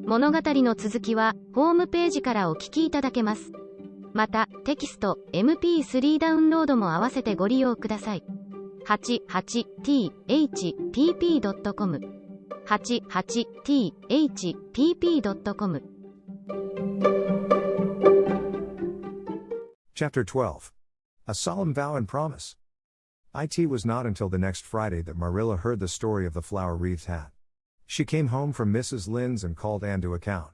物語の続きはホームページからお聞きいただけます。また、テキスト、MP3 ダウンロードも合わせてご利用ください。88thpp.com 88thpp.com Chapter 12. A Solemn Vow and Promise. It was not until the next Friday that Marilla heard the story of the flower-wreathed hat. She came home from Mrs. Lynde's and called Anne to account.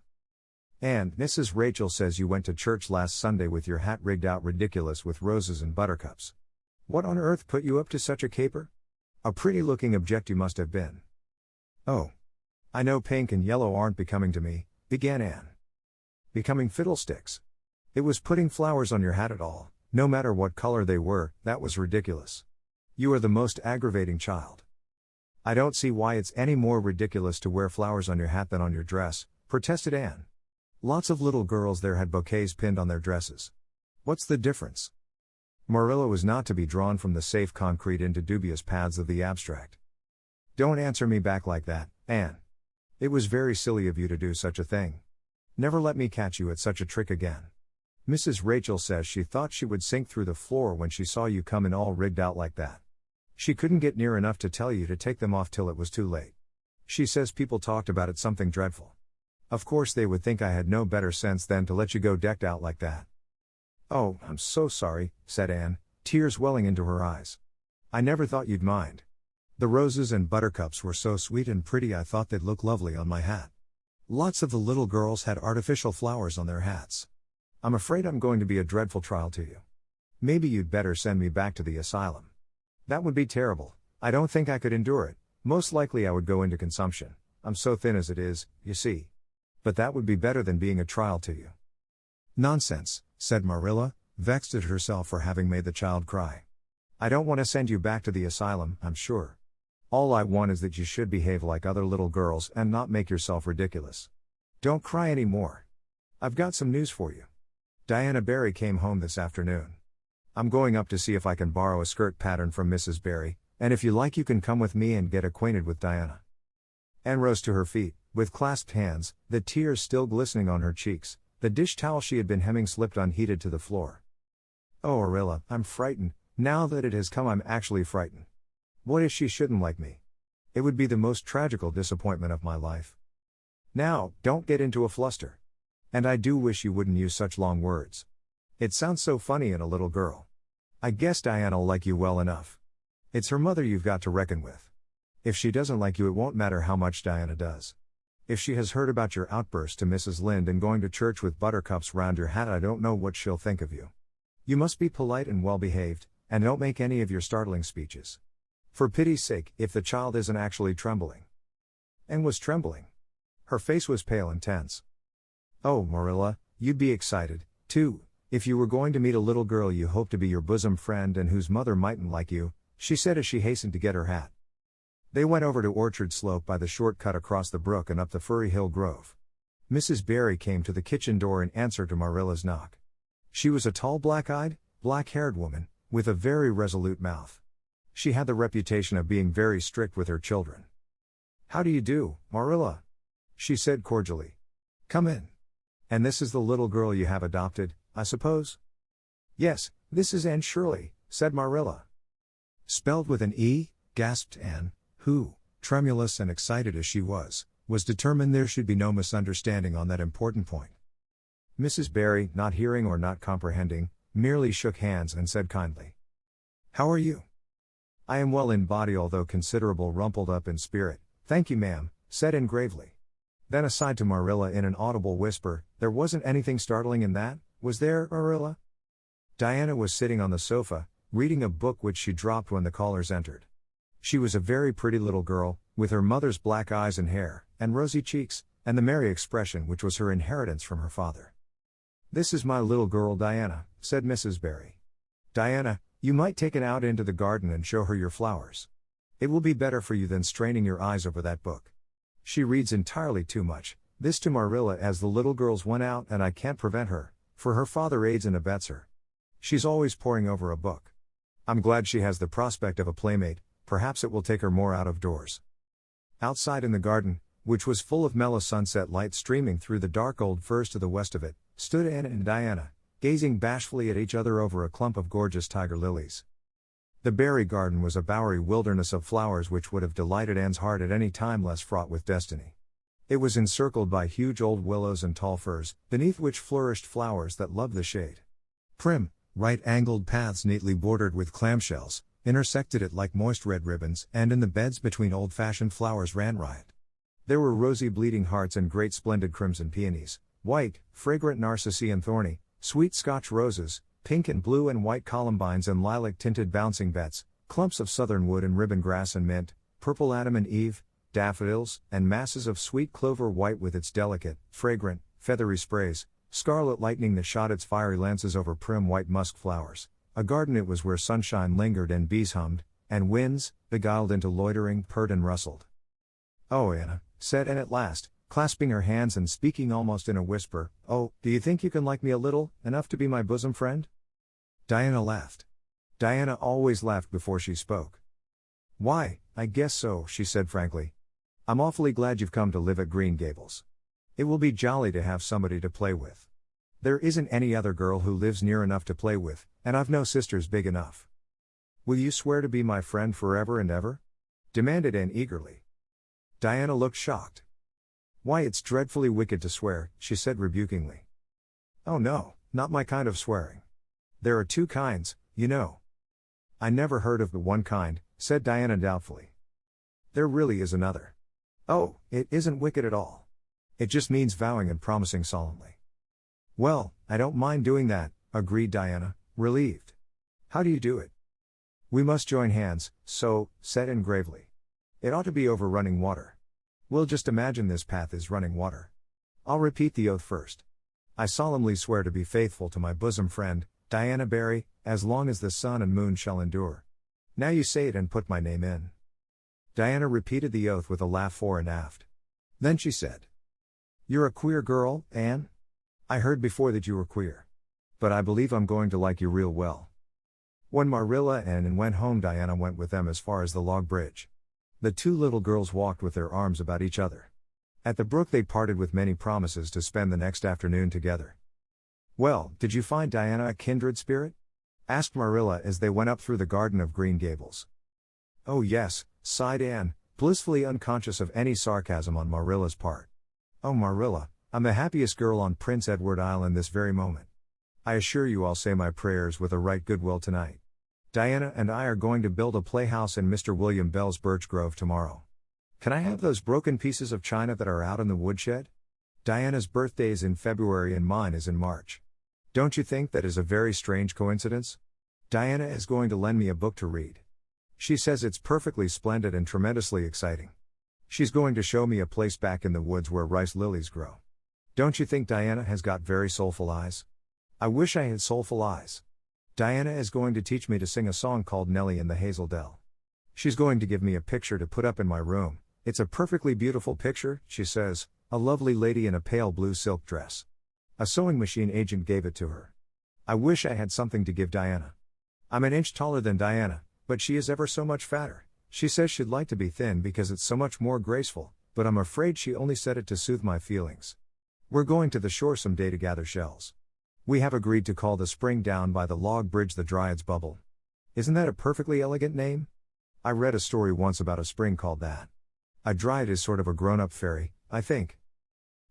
"Anne, Mrs. Rachel says you went to church last Sunday with your hat rigged out ridiculous with roses and buttercups. What on earth put you up to such a caper? A pretty-looking object you must have been." "Oh. I know pink and yellow aren't becoming to me," began Anne. "Becoming fiddlesticks. It was putting flowers on your hat at all, no matter what color they were, that was ridiculous. You are the most aggravating child." "I don't see why it's any more ridiculous to wear flowers on your hat than on your dress," protested Anne. "Lots of little girls there had bouquets pinned on their dresses. What's the difference?" Marilla was not to be drawn from the safe concrete into dubious paths of the abstract. "Don't answer me back like that, Anne. It was very silly of you to do such a thing. Never let me catch you at such a trick again. Mrs. Rachel says she thought she would sink through the floor when she saw you come in all rigged out like that. She couldn't get near enough to tell you to take them off till it was too late. She says people talked about it something dreadful. Of course they would think I had no better sense than to let you go decked out like that." "Oh, I'm so sorry," said Anne, tears welling into her eyes. "I never thought you'd mind. The roses and buttercups were so sweet and pretty I thought they'd look lovely on my hat. Lots of the little girls had artificial flowers on their hats. I'm afraid I'm going to be a dreadful trial to you. Maybe you'd better send me back to the asylum." "That would be terrible. I don't think I could endure it. Most likely I would go into consumption. I'm so thin as it is, you see. But that would be better than being a trial to you." "Nonsense," said Marilla, vexed at herself for having made the child cry. "I don't want to send you back to the asylum, I'm sure. All I want is that you should behave like other little girls and not make yourself ridiculous. Don't cry any more. I've got some news for you. Diana Barry came home this afternoon. I'm going up to see if I can borrow a skirt pattern from Mrs. Barry, and if you like you can come with me and get acquainted with Diana." Anne rose to her feet, with clasped hands, the tears still glistening on her cheeks. The dish towel she had been hemming slipped unheeded to the floor. "Oh, Arilla, I'm frightened. Now that it has come, I'm actually frightened. What if she shouldn't like me? It would be the most tragical disappointment of my life. Now, don't get into a fluster. And I do wish you wouldn't use such long words. It sounds so funny in a little girl. I guess Diana'll like you well enough. It's her mother you've got to reckon with. If she doesn't like you, it won't matter how much Diana does. If she has heard about your outburst to Mrs. Lynde and going to church with buttercups round your hat, I don't know what she'll think of you. You must be polite and well-behaved, and don't make any of your startling speeches. For pity's sake, if the child isn't actually trembling." Anne was trembling. Her face was pale and tense. "Oh, Marilla, you'd be excited, too, if you were going to meet a little girl you hoped to be your bosom friend and whose mother mightn't like you," she said as she hastened to get her hat. They went over to Orchard Slope by the short cut across the brook and up the Furry Hill Grove. Mrs. Barry came to the kitchen door in answer to Marilla's knock. She was a tall black-eyed, black-haired woman, with a very resolute mouth. She had the reputation of being very strict with her children. "How do you do, Marilla?" she said cordially. "Come in. And this is the little girl you have adopted, I suppose?" "Yes, this is Anne Shirley," said Marilla. "Spelled with an E?" gasped Anne, who, tremulous and excited as she was determined there should be no misunderstanding on that important point. Mrs. Barry, not hearing or not comprehending, merely shook hands and said kindly, "How are you?" "I am well in body although considerable rumpled up in spirit, thank you ma'am," said Anne gravely. Then aside to Marilla in an audible whisper, "There wasn't anything startling in that, was there, Marilla?" Diana was sitting on the sofa, reading a book which she dropped when the callers entered. She was a very pretty little girl, with her mother's black eyes and hair, and rosy cheeks, and the merry expression which was her inheritance from her father. "This is my little girl Diana," said Mrs. Barry. "Diana, you might take it out into the garden and show her your flowers. It will be better for you than straining your eyes over that book. She reads entirely too much," this to Marilla as the little girls went out, "and I can't prevent her, for her father aids and abets her. She's always poring over a book. I'm glad she has the prospect of a playmate, perhaps it will take her more out of doors." Outside in the garden, which was full of mellow sunset light streaming through the dark old firs to the west of it, stood Anne and Diana, gazing bashfully at each other over a clump of gorgeous tiger lilies. The berry garden was a bowery wilderness of flowers which would have delighted Anne's heart at any time less fraught with destiny. It was encircled by huge old willows and tall firs, beneath which flourished flowers that loved the shade. Prim, right-angled paths neatly bordered with clamshells, intersected it like moist red ribbons, and in the beds between old-fashioned flowers ran riot. There were rosy bleeding hearts and great splendid crimson peonies, white, fragrant narcissi and thorny, sweet Scotch roses, pink and blue and white columbines and lilac-tinted bouncing bets, clumps of southern wood and ribbon grass and mint, purple Adam and Eve, daffodils, and masses of sweet clover white with its delicate, fragrant, feathery sprays, scarlet lightning that shot its fiery lances over prim white musk flowers. A garden it was where sunshine lingered and bees hummed, and winds, beguiled into loitering, purred and rustled. "Oh, Anna," said Anne at last, clasping her hands and speaking almost in a whisper, "oh, do you think you can like me a little, enough to be my bosom friend?" Diana laughed. Diana always laughed before she spoke. "Why, I guess so," she said frankly. "I'm awfully glad you've come to live at Green Gables. It will be jolly to have somebody to play with. There isn't any other girl who lives near enough to play with, and I've no sisters big enough." "Will you swear to be my friend forever and ever?" demanded Anne eagerly. Diana looked shocked. "Why, it's dreadfully wicked to swear," she said rebukingly. "Oh no, not my kind of swearing. There are two kinds, you know." "I never heard of but one kind," said Diana doubtfully. "There really is another." "Oh, it isn't wicked at all. It just means vowing and promising solemnly." "Well, I don't mind doing that," agreed Diana, relieved. "How do you do it?" "We must join hands, so," said Anne gravely. "It ought to be over running water. We'll just imagine this path is running water. I'll repeat the oath first. I solemnly swear to be faithful to my bosom friend, Diana Barry, as long as the sun and moon shall endure. Now you say it and put my name in." Diana repeated the oath with a laugh fore and aft. Then she said, "You're a queer girl, Anne. I heard before that you were queer. But I believe I'm going to like you real well." When Marilla and Anne went home, Diana went with them as far as the log bridge. The two little girls walked with their arms about each other. At the brook they parted with many promises to spend the next afternoon together. "Well, did you find Diana a kindred spirit?" asked Marilla as they went up through the garden of Green Gables. "Oh yes," sighed Anne, blissfully unconscious of any sarcasm on Marilla's part. "Oh Marilla, I'm the happiest girl on Prince Edward Island this very moment. I assure you I'll say my prayers with a right good will tonight. Diana and I are going to build a playhouse in Mr. William Bell's birch grove tomorrow. Can I have those broken pieces of china that are out in the woodshed? Diana's birthday is in February and mine is in March. Don't you think that is a very strange coincidence? Diana is going to lend me a book to read. She says it's perfectly splendid and tremendously exciting. She's going to show me a place back in the woods where rice lilies grow. Don't you think Diana has got very soulful eyes? I wish I had soulful eyes. Diana is going to teach me to sing a song called Nellie in the Hazel Dell. She's going to give me a picture to put up in my room. It's a perfectly beautiful picture, she says, a lovely lady in a pale blue silk dress. A sewing machine agent gave it to her. I wish I had something to give Diana. I'm an inch taller than Diana, but she is ever so much fatter. She says she'd like to be thin because it's so much more graceful, but I'm afraid she only said it to soothe my feelings. We're going to the shore some day to gather shells. We have agreed to call the spring down by the log bridge the Dryad's Bubble. Isn't that a perfectly elegant name? I read a story once about a spring called that. A dryad is sort of a grown-up fairy, I think.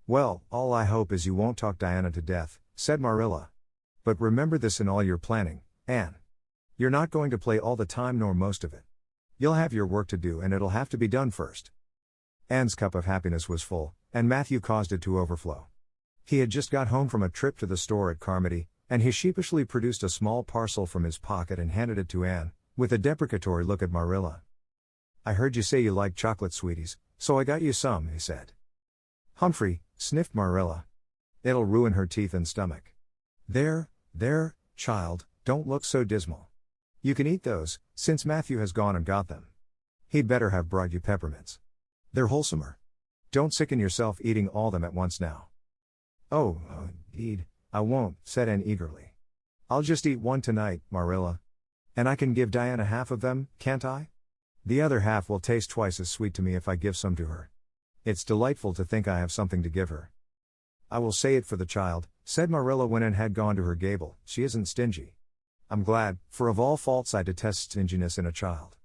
Well, all I hope is you won't talk Diana to death, said Marilla. But remember this in all your planning, Anne. You're not going to play all the time nor most of it. You'll have your work to do and it'll have to be done first. Anne's cup of happiness was full, and Matthew caused it to overflow. He had just got home from a trip to the store at Carmody, and he sheepishly produced a small parcel from his pocket and handed it to Anne, with a deprecatory look at Marilla. I heard you say you like chocolate sweeties, so I got you some, he said. Humphrey, sniffed Marilla. It'll ruin her teeth and stomach. There, child, don't look so dismal. You can eat those, since Matthew has gone and got them. He'd better have brought you peppermints. They're wholesomer. Don't sicken yourself eating all them at once now. Oh, indeed, I won't, said Anne eagerly. I'll just eat one tonight, Marilla. And I can give Diana half of them, can't I? The other half will taste twice as sweet to me if I give some to her. It's delightful to think I have something to give her. I will say it for the child, said Marilla when Anne had gone to her gable, she isn't stingy. I'm glad, for of all faults I detest stinginess in a child.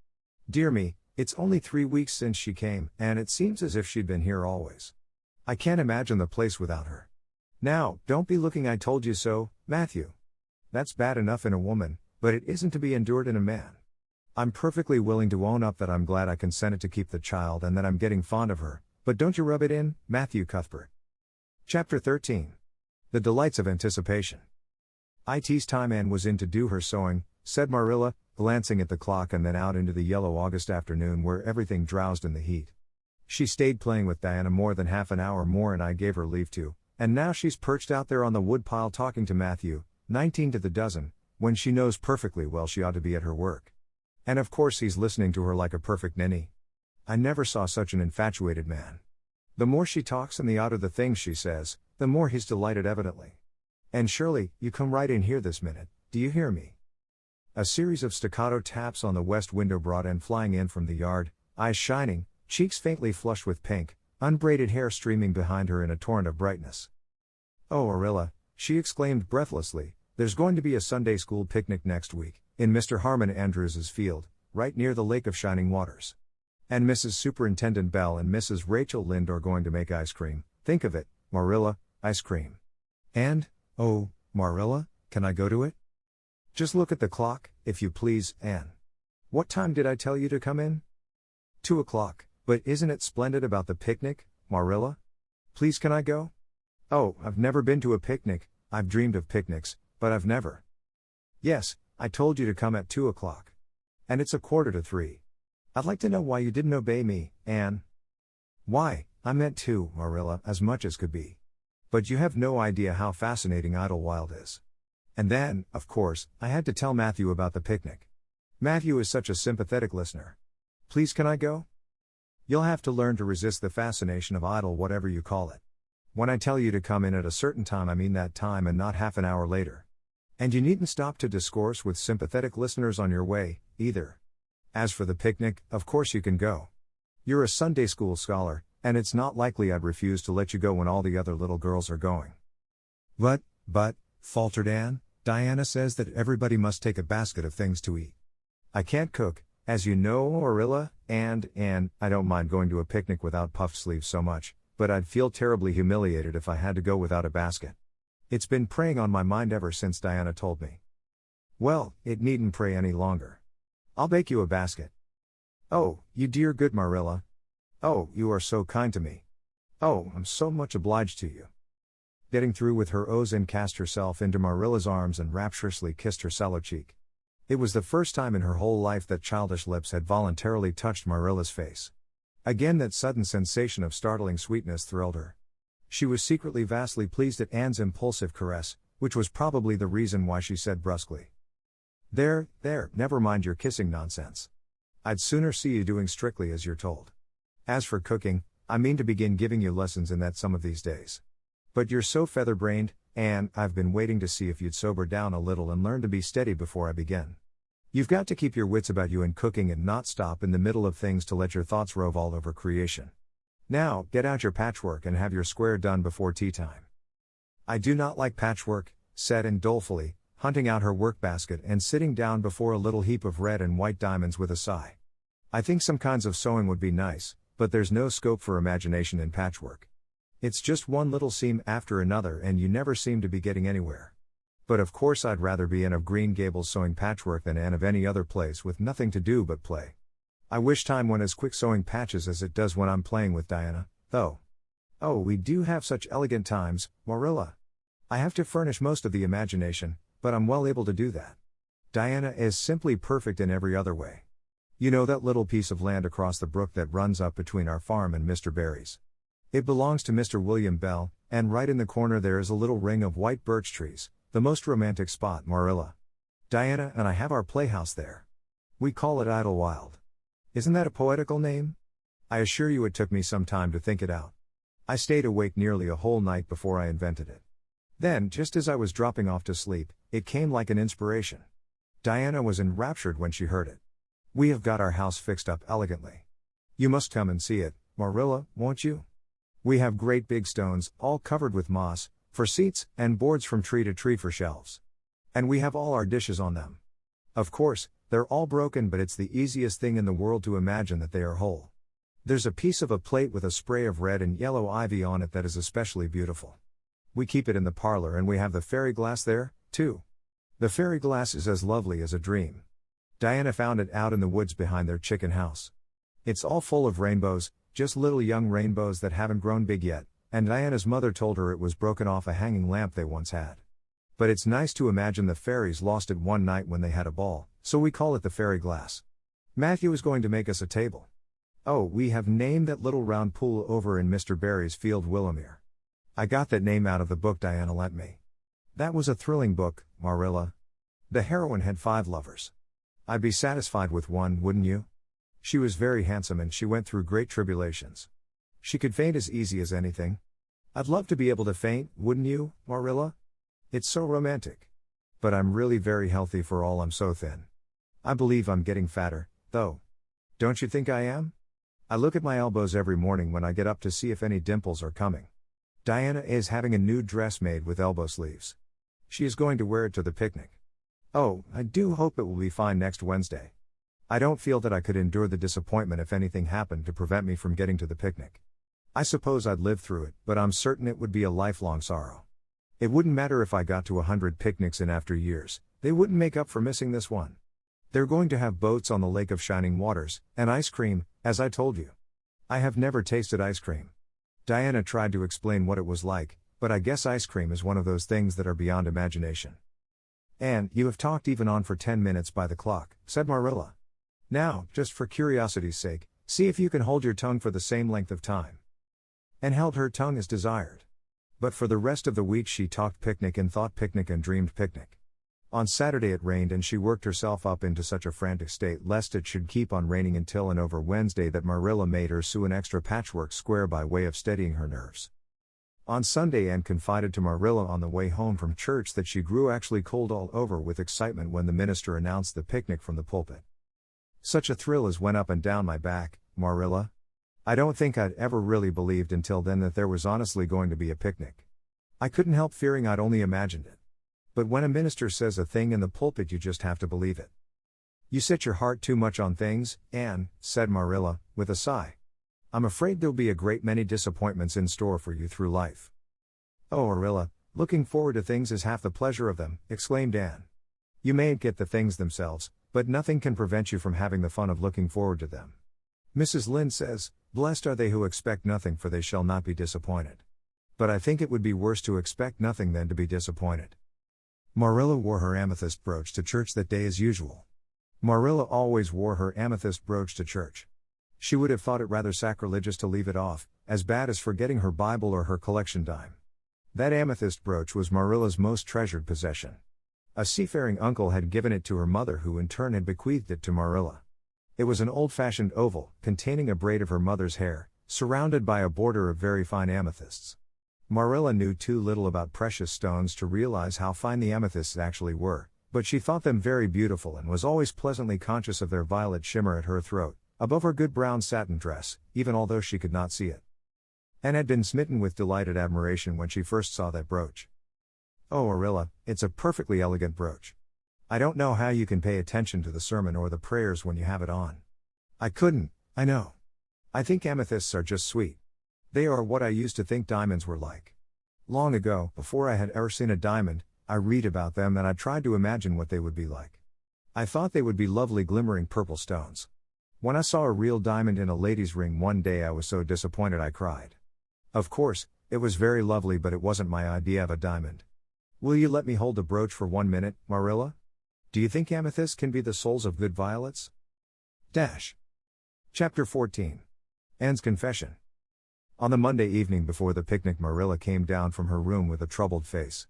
Dear me, it's only 3 weeks since she came, and it seems as if she'd been here always. I can't imagine the place without her. Now, don't be looking I told you so, Matthew. That's bad enough in a woman, but it isn't to be endured in a man. I'm perfectly willing to own up that I'm glad I consented to keep the child and that I'm getting fond of her, but don't you rub it in, Matthew Cuthbert. Chapter 13. The Delights of Anticipation. It's time Anne was in to do her sewing, said Marilla, glancing at the clock and then out into the yellow August afternoon where everything drowsed in the heat. She stayed playing with Diana more than half an hour more and I gave her leave to, and now she's perched out there on the woodpile talking to Matthew, 19 to the dozen, when she knows perfectly well she ought to be at her work. And of course he's listening to her like a perfect ninny. I never saw such an infatuated man. The more she talks and the odder the things she says, the more he's delighted evidently. And Shirley, you come right in here this minute, do you hear me? A series of staccato taps on the west window brought Anne flying in from the yard, eyes shining, cheeks faintly flushed with pink, unbraided hair streaming behind her in a torrent of brightness. Oh, Marilla, she exclaimed breathlessly, there's going to be a Sunday school picnic next week, in Mr. Harmon Andrews's field, right near the Lake of Shining Waters. And Mrs. Superintendent Bell and Mrs. Rachel Lynde are going to make ice cream, think of it, Marilla, ice cream. And, oh, Marilla, can I go to it? Just look at the clock, if you please, Anne. What time did I tell you to come in? 2 o'clock, but isn't it splendid about the picnic, Marilla? Please can I go? Oh, I've never been to a picnic, I've dreamed of picnics, but I've never. Yes, I told you to come at 2 o'clock. And it's 2:45. I'd like to know why you didn't obey me, Anne. Why, I meant to, Marilla, as much as could be. But you have no idea how fascinating Idlewild is. And then, of course, I had to tell Matthew about the picnic. Matthew is such a sympathetic listener. Please can I go? You'll have to learn to resist the fascination of idle whatever you call it. When I tell you to come in at a certain time I mean that time and not half an hour later. And you needn't stop to discourse with sympathetic listeners on your way, either. As for the picnic, of course you can go. You're a Sunday school scholar, and it's not likely I'd refuse to let you go when all the other little girls are going. But, faltered Anne, Diana says that everybody must take a basket of things to eat. I can't cook, as you know, Marilla, and I don't mind going to a picnic without puffed sleeves so much, but I'd feel terribly humiliated if I had to go without a basket. It's been preying on my mind ever since Diana told me. Well, it needn't prey any longer. I'll bake you a basket. Oh, you dear good Marilla. Oh, you are so kind to me. Oh, I'm so much obliged to you. Getting through with her o's and cast herself into Marilla's arms and rapturously kissed her sallow cheek. It was the first time in her whole life that childish lips had voluntarily touched Marilla's face. Again that sudden sensation of startling sweetness thrilled her. She was secretly vastly pleased at Anne's impulsive caress, which was probably the reason why she said brusquely, There, never mind your kissing nonsense. I'd sooner see you doing strictly as you're told. As for cooking, I mean to begin giving you lessons in that some of these days. But you're so feather-brained, Anne, I've been waiting to see if you'd sober down a little and learn to be steady before I begin. You've got to keep your wits about you in cooking and not stop in the middle of things to let your thoughts rove all over creation. Now, get out your patchwork and have your square done before tea time. I do not like patchwork, said Anne dolefully, hunting out her work-basket and sitting down before a little heap of red and white diamonds with a sigh. I think some kinds of sewing would be nice, but there's no scope for imagination in patchwork. It's just one little seam after another and you never seem to be getting anywhere. But of course I'd rather be Anne of Green Gables sewing patchwork than Anne of any other place with nothing to do but play. I wish time went as quick sewing patches as it does when I'm playing with Diana, though. Oh, we do have such elegant times, Marilla. I have to furnish most of the imagination, but I'm well able to do that. Diana is simply perfect in every other way. You know that little piece of land across the brook that runs up between our farm and Mr. Barry's? It belongs to Mr. William Bell, and right in the corner there is a little ring of white birch trees, the most romantic spot, Marilla. Diana and I have our playhouse there. We call it Idlewild. Isn't that a poetical name? I assure you it took me some time to think it out. I stayed awake nearly a whole night before I invented it. Then, just as I was dropping off to sleep, it came like an inspiration. Diana was enraptured when she heard it. We have got our house fixed up elegantly. You must come and see it, Marilla, won't you? We have great big stones, all covered with moss, for seats, and boards from tree to tree for shelves. And we have all our dishes on them. Of course, they're all broken, but it's the easiest thing in the world to imagine that they are whole. There's a piece of a plate with a spray of red and yellow ivy on it that is especially beautiful. We keep it in the parlor, and we have the fairy glass there, too. The fairy glass is as lovely as a dream. Diana found it out in the woods behind their chicken house. It's all full of rainbows, just little young rainbows that haven't grown big yet, and Diana's mother told her it was broken off a hanging lamp they once had. But it's nice to imagine the fairies lost it one night when they had a ball, so we call it the fairy glass. Matthew is going to make us a table. Oh, we have named that little round pool over in Mr. Barry's field Willowmere. I got that name out of the book Diana lent me. That was a thrilling book, Marilla. The heroine had 5 lovers. I'd be satisfied with one, wouldn't you? She was very handsome and she went through great tribulations. She could faint as easy as anything. I'd love to be able to faint, wouldn't you, Marilla? It's so romantic. But I'm really very healthy for all I'm so thin. I believe I'm getting fatter, though. Don't you think I am? I look at my elbows every morning when I get up to see if any dimples are coming. Diana is having a new dress made with elbow sleeves. She is going to wear it to the picnic. Oh, I do hope it will be fine next Wednesday. I don't feel that I could endure the disappointment if anything happened to prevent me from getting to the picnic. I suppose I'd live through it, but I'm certain it would be a lifelong sorrow. It wouldn't matter if I got to 100 picnics in after years, they wouldn't make up for missing this one. They're going to have boats on the Lake of Shining Waters, and ice cream, as I told you. I have never tasted ice cream. Diana tried to explain what it was like, but I guess ice cream is one of those things that are beyond imagination. And you have talked even on for 10 minutes by the clock, said Marilla. Now, just for curiosity's sake, see if you can hold your tongue for the same length of time. And held her tongue as desired. But for the rest of the week she talked picnic and thought picnic and dreamed picnic. On Saturday it rained and she worked herself up into such a frantic state lest it should keep on raining until and over Wednesday that Marilla made her sew an extra patchwork square by way of steadying her nerves. On Sunday Anne confided to Marilla on the way home from church that she grew actually cold all over with excitement when the minister announced the picnic from the pulpit. Such a thrill as went up and down my back, Marilla. I don't think I'd ever really believed until then that there was honestly going to be a picnic. I couldn't help fearing I'd only imagined it. But when a minister says a thing in the pulpit you just have to believe it. You set your heart too much on things, Anne, said Marilla, with a sigh. I'm afraid there'll be a great many disappointments in store for you through life. Oh Marilla, looking forward to things is half the pleasure of them, exclaimed Anne. You mayn't get the things themselves, but nothing can prevent you from having the fun of looking forward to them. Mrs. Lynde says, blessed are they who expect nothing for they shall not be disappointed. But I think it would be worse to expect nothing than to be disappointed. Marilla wore her amethyst brooch to church that day as usual. Marilla always wore her amethyst brooch to church. She would have thought it rather sacrilegious to leave it off, as bad as forgetting her Bible or her collection dime. That amethyst brooch was Marilla's most treasured possession. A seafaring uncle had given it to her mother who in turn had bequeathed it to Marilla. It was an old-fashioned oval, containing a braid of her mother's hair, surrounded by a border of very fine amethysts. Marilla knew too little about precious stones to realize how fine the amethysts actually were, but she thought them very beautiful and was always pleasantly conscious of their violet shimmer at her throat, above her good brown satin dress, even although she could not see it. And had been smitten with delighted admiration when she first saw that brooch. Oh Marilla, it's a perfectly elegant brooch. I don't know how you can pay attention to the sermon or the prayers when you have it on. I couldn't, I know. I think amethysts are just sweet. They are what I used to think diamonds were like. Long ago, before I had ever seen a diamond, I read about them and I tried to imagine what they would be like. I thought they would be lovely glimmering purple stones. When I saw a real diamond in a lady's ring one day I was so disappointed I cried. Of course, it was very lovely but it wasn't my idea of a diamond. Will you let me hold the brooch for 1 minute, Marilla? Do you think amethysts can be the souls of good violets? Chapter 14. Anne's Confession. On the Monday evening before the picnic Marilla came down from her room with a troubled face.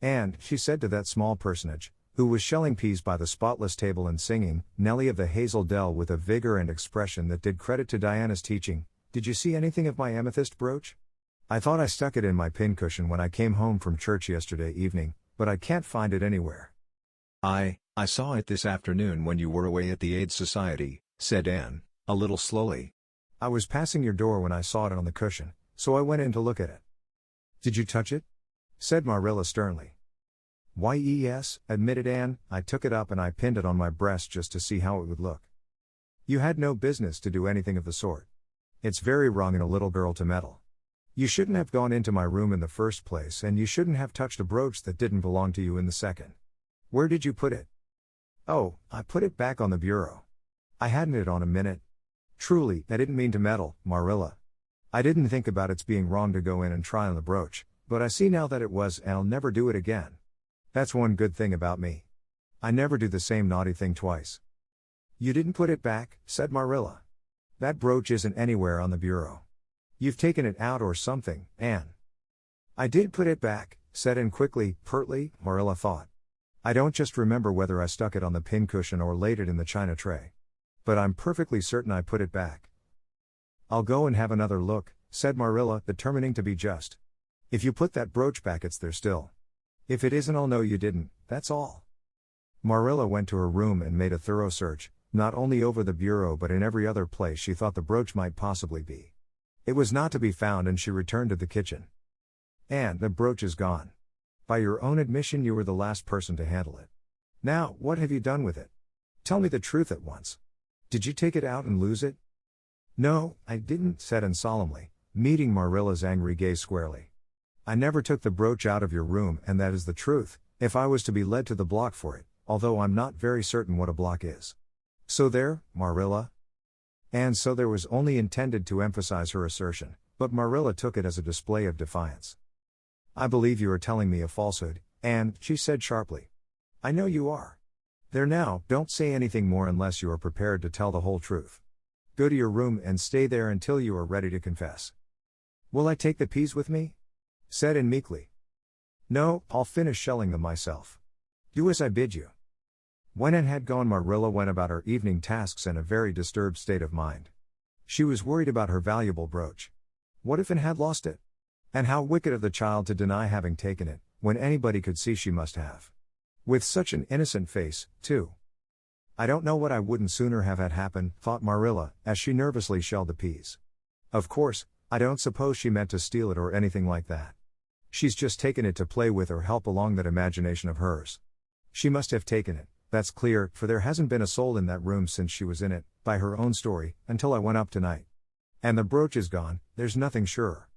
Anne, she said to that small personage, who was shelling peas by the spotless table and singing, Nellie of the Hazel Dell with a vigor and expression that did credit to Diana's teaching, did you see anything of my amethyst brooch? I thought I stuck it in my pincushion when I came home from church yesterday evening, but I can't find it anywhere. I saw it this afternoon when you were away at the Aid Society, said Anne, a little slowly. I was passing your door when I saw it on the cushion, so I went in to look at it. Did you touch it? Said Marilla sternly. Why yes, admitted Anne, I took it up and I pinned it on my breast just to see how it would look. You had no business to do anything of the sort. It's very wrong in a little girl to meddle. You shouldn't have gone into my room in the first place, and you shouldn't have touched a brooch that didn't belong to you in the second. Where did you put it? Oh, I put it back on the bureau. I hadn't it on a minute. Truly, I didn't mean to meddle, Marilla. I didn't think about its being wrong to go in and try on the brooch, but I see now that it was, and I'll never do it again. That's one good thing about me. I never do the same naughty thing twice. You didn't put it back, said Marilla. That brooch isn't anywhere on the bureau. You've taken it out or something, Anne. I did put it back, said Anne quickly, pertly, Marilla thought. I don't just remember whether I stuck it on the pincushion or laid it in the china tray. But I'm perfectly certain I put it back. I'll go and have another look, said Marilla, determining to be just. If you put that brooch back, it's there still. If it isn't, I'll know you didn't, that's all. Marilla went to her room and made a thorough search, not only over the bureau but in every other place she thought the brooch might possibly be. It was not to be found, and she returned to the kitchen. Anne, the brooch is gone. By your own admission, you were the last person to handle it. Now, what have you done with it? Tell me the truth at once. Did you take it out and lose it? No, I didn't, said Anne solemnly, meeting Marilla's angry gaze squarely. I never took the brooch out of your room, and that is the truth, if I was to be led to the block for it, although I'm not very certain what a block is. So there, Marilla. And so there was only intended to emphasize her assertion, but Marilla took it as a display of defiance. I believe you are telling me a falsehood, Anne, she said sharply. I know you are. There now, don't say anything more unless you are prepared to tell the whole truth. Go to your room and stay there until you are ready to confess. Will I take the peas with me? Said Anne meekly. No, I'll finish shelling them myself. Do as I bid you. When Anne had gone, Marilla went about her evening tasks in a very disturbed state of mind. She was worried about her valuable brooch. What if Anne had lost it? And how wicked of the child to deny having taken it, when anybody could see she must have. With such an innocent face, too. I don't know what I wouldn't sooner have had happen, thought Marilla, as she nervously shelled the peas. Of course, I don't suppose she meant to steal it or anything like that. She's just taken it to play with or help along that imagination of hers. She must have taken it, that's clear, for there hasn't been a soul in that room since she was in it, by her own story, until I went up tonight. And the brooch is gone, there's nothing surer.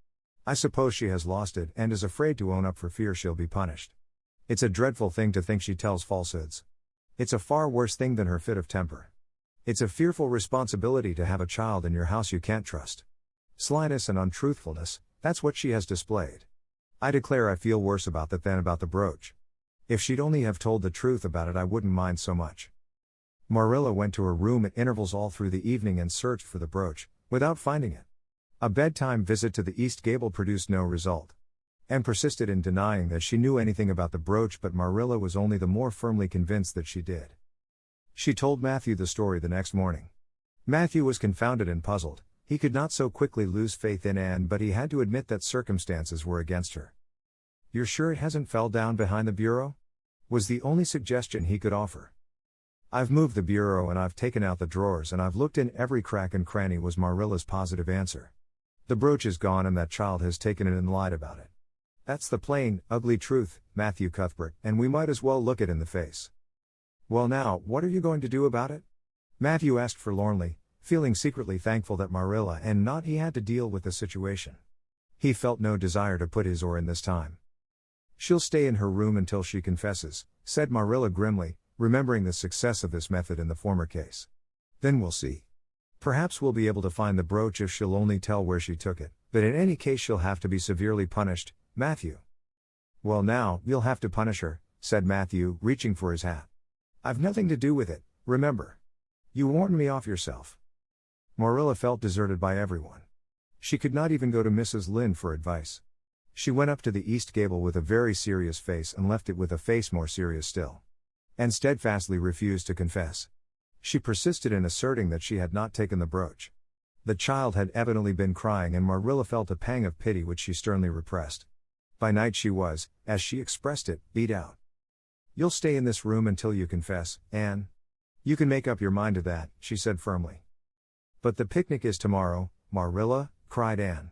I suppose she has lost it and is afraid to own up for fear she'll be punished. It's a dreadful thing to think she tells falsehoods. It's a far worse thing than her fit of temper. It's a fearful responsibility to have a child in your house you can't trust. Slyness and untruthfulness, that's what she has displayed. I declare I feel worse about that than about the brooch. If she'd only have told the truth about it, I wouldn't mind so much. Marilla went to her room at intervals all through the evening and searched for the brooch, without finding it. A bedtime visit to the east gable produced no result. Anne persisted in denying that she knew anything about the brooch, but Marilla was only the more firmly convinced that she did. She told Matthew the story the next morning. Matthew was confounded and puzzled. He could not so quickly lose faith in Anne, but he had to admit that circumstances were against her. You're sure it hasn't fell down behind the bureau? Was the only suggestion he could offer. I've moved the bureau and I've taken out the drawers and I've looked in every crack and cranny, was Marilla's positive answer. The brooch is gone and that child has taken it and lied about it. That's the plain, ugly truth, Matthew Cuthbert, and we might as well look it in the face. Well now, what are you going to do about it? Matthew asked forlornly, feeling secretly thankful that Marilla and not he had to deal with the situation. He felt no desire to put his oar in this time. She'll stay in her room until she confesses, said Marilla grimly, remembering the success of this method in the former case. Then we'll see. Perhaps we'll be able to find the brooch if she'll only tell where she took it, but in any case she'll have to be severely punished, Matthew. Well now, you'll have to punish her, said Matthew, reaching for his hat. I've nothing to do with it, remember. You warned me off yourself. Marilla felt deserted by everyone. She could not even go to Mrs. Lynde for advice. She went up to the east gable with a very serious face and left it with a face more serious still. And steadfastly refused to confess. She persisted in asserting that she had not taken the brooch. The child had evidently been crying and Marilla felt a pang of pity which she sternly repressed. By night she was, as she expressed it, beat out. You'll stay in this room until you confess, Anne. You can make up your mind to that, she said firmly. But the picnic is tomorrow, Marilla, cried Anne.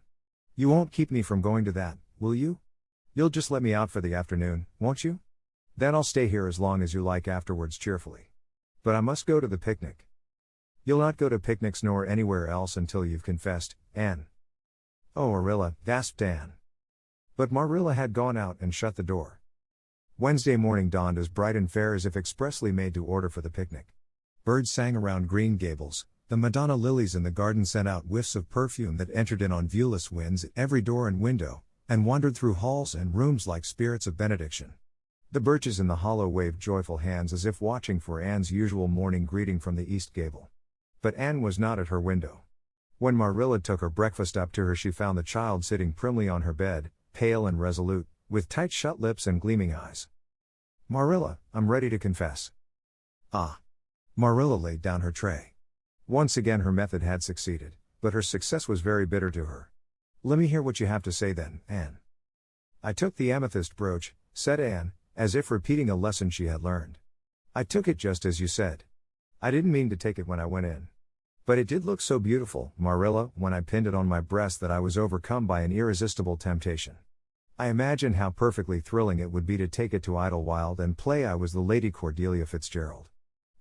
You won't keep me from going to that, will you? You'll just let me out for the afternoon, won't you? Then I'll stay here as long as you like afterwards cheerfully. But I must go to the picnic. You'll not go to picnics nor anywhere else until you've confessed, Anne. Oh, Marilla, gasped Anne. But Marilla had gone out and shut the door. Wednesday morning dawned as bright and fair as if expressly made to order for the picnic. Birds sang around Green Gables, the Madonna lilies in the garden sent out whiffs of perfume that entered in on viewless winds at every door and window, and wandered through halls and rooms like spirits of benediction. The birches in the hollow waved joyful hands as if watching for Anne's usual morning greeting from the east gable. But Anne was not at her window. When Marilla took her breakfast up to her, she found the child sitting primly on her bed, pale and resolute, with tight shut lips and gleaming eyes. Marilla, I'm ready to confess. Ah. Marilla laid down her tray. Once again her method had succeeded, but her success was very bitter to her. Let me hear what you have to say then, Anne. I took the amethyst brooch, said Anne, as if repeating a lesson she had learned. I took it just as you said. I didn't mean to take it when I went in. But it did look so beautiful, Marilla, when I pinned it on my breast that I was overcome by an irresistible temptation. I imagined how perfectly thrilling it would be to take it to Idlewild and play I was the Lady Cordelia Fitzgerald.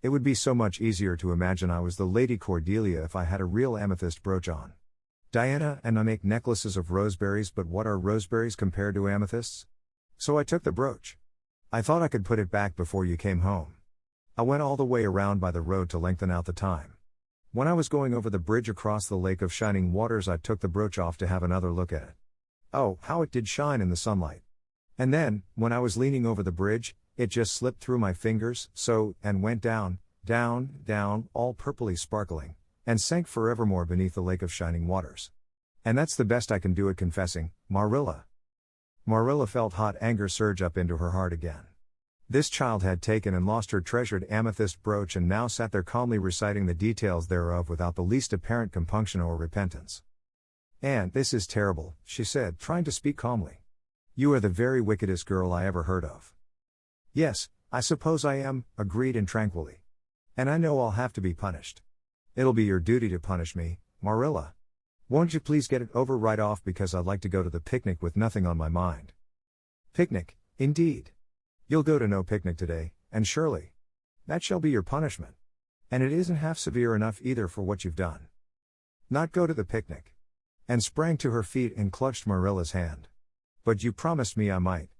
It would be so much easier to imagine I was the Lady Cordelia if I had a real amethyst brooch on. Diana and I make necklaces of roseberries, but what are roseberries compared to amethysts? So I took the brooch. I thought I could put it back before you came home. I went all the way around by the road to lengthen out the time. When I was going over the bridge across the lake of shining waters, I took the brooch off to have another look at it. Oh, how it did shine in the sunlight. And then, when I was leaning over the bridge, it just slipped through my fingers, so, and went down, down, down, all purpley sparkling, and sank forevermore beneath the lake of shining waters. And that's the best I can do at confessing, Marilla. Marilla felt hot anger surge up into her heart again. This child had taken and lost her treasured amethyst brooch and now sat there calmly reciting the details thereof without the least apparent compunction or repentance. Anne, this is terrible, she said, trying to speak calmly. You are the very wickedest girl I ever heard of. Yes, I suppose I am, agreed Anne tranquilly. And I know I'll have to be punished. It'll be your duty to punish me, Marilla. Won't you please get it over right off, because I'd like to go to the picnic with nothing on my mind. Picnic, indeed. You'll go to no picnic today, and surely that shall be your punishment. And it isn't half severe enough either for what you've done. Not go to the picnic. Anne sprang to her feet and clutched Marilla's hand. But you promised me I might.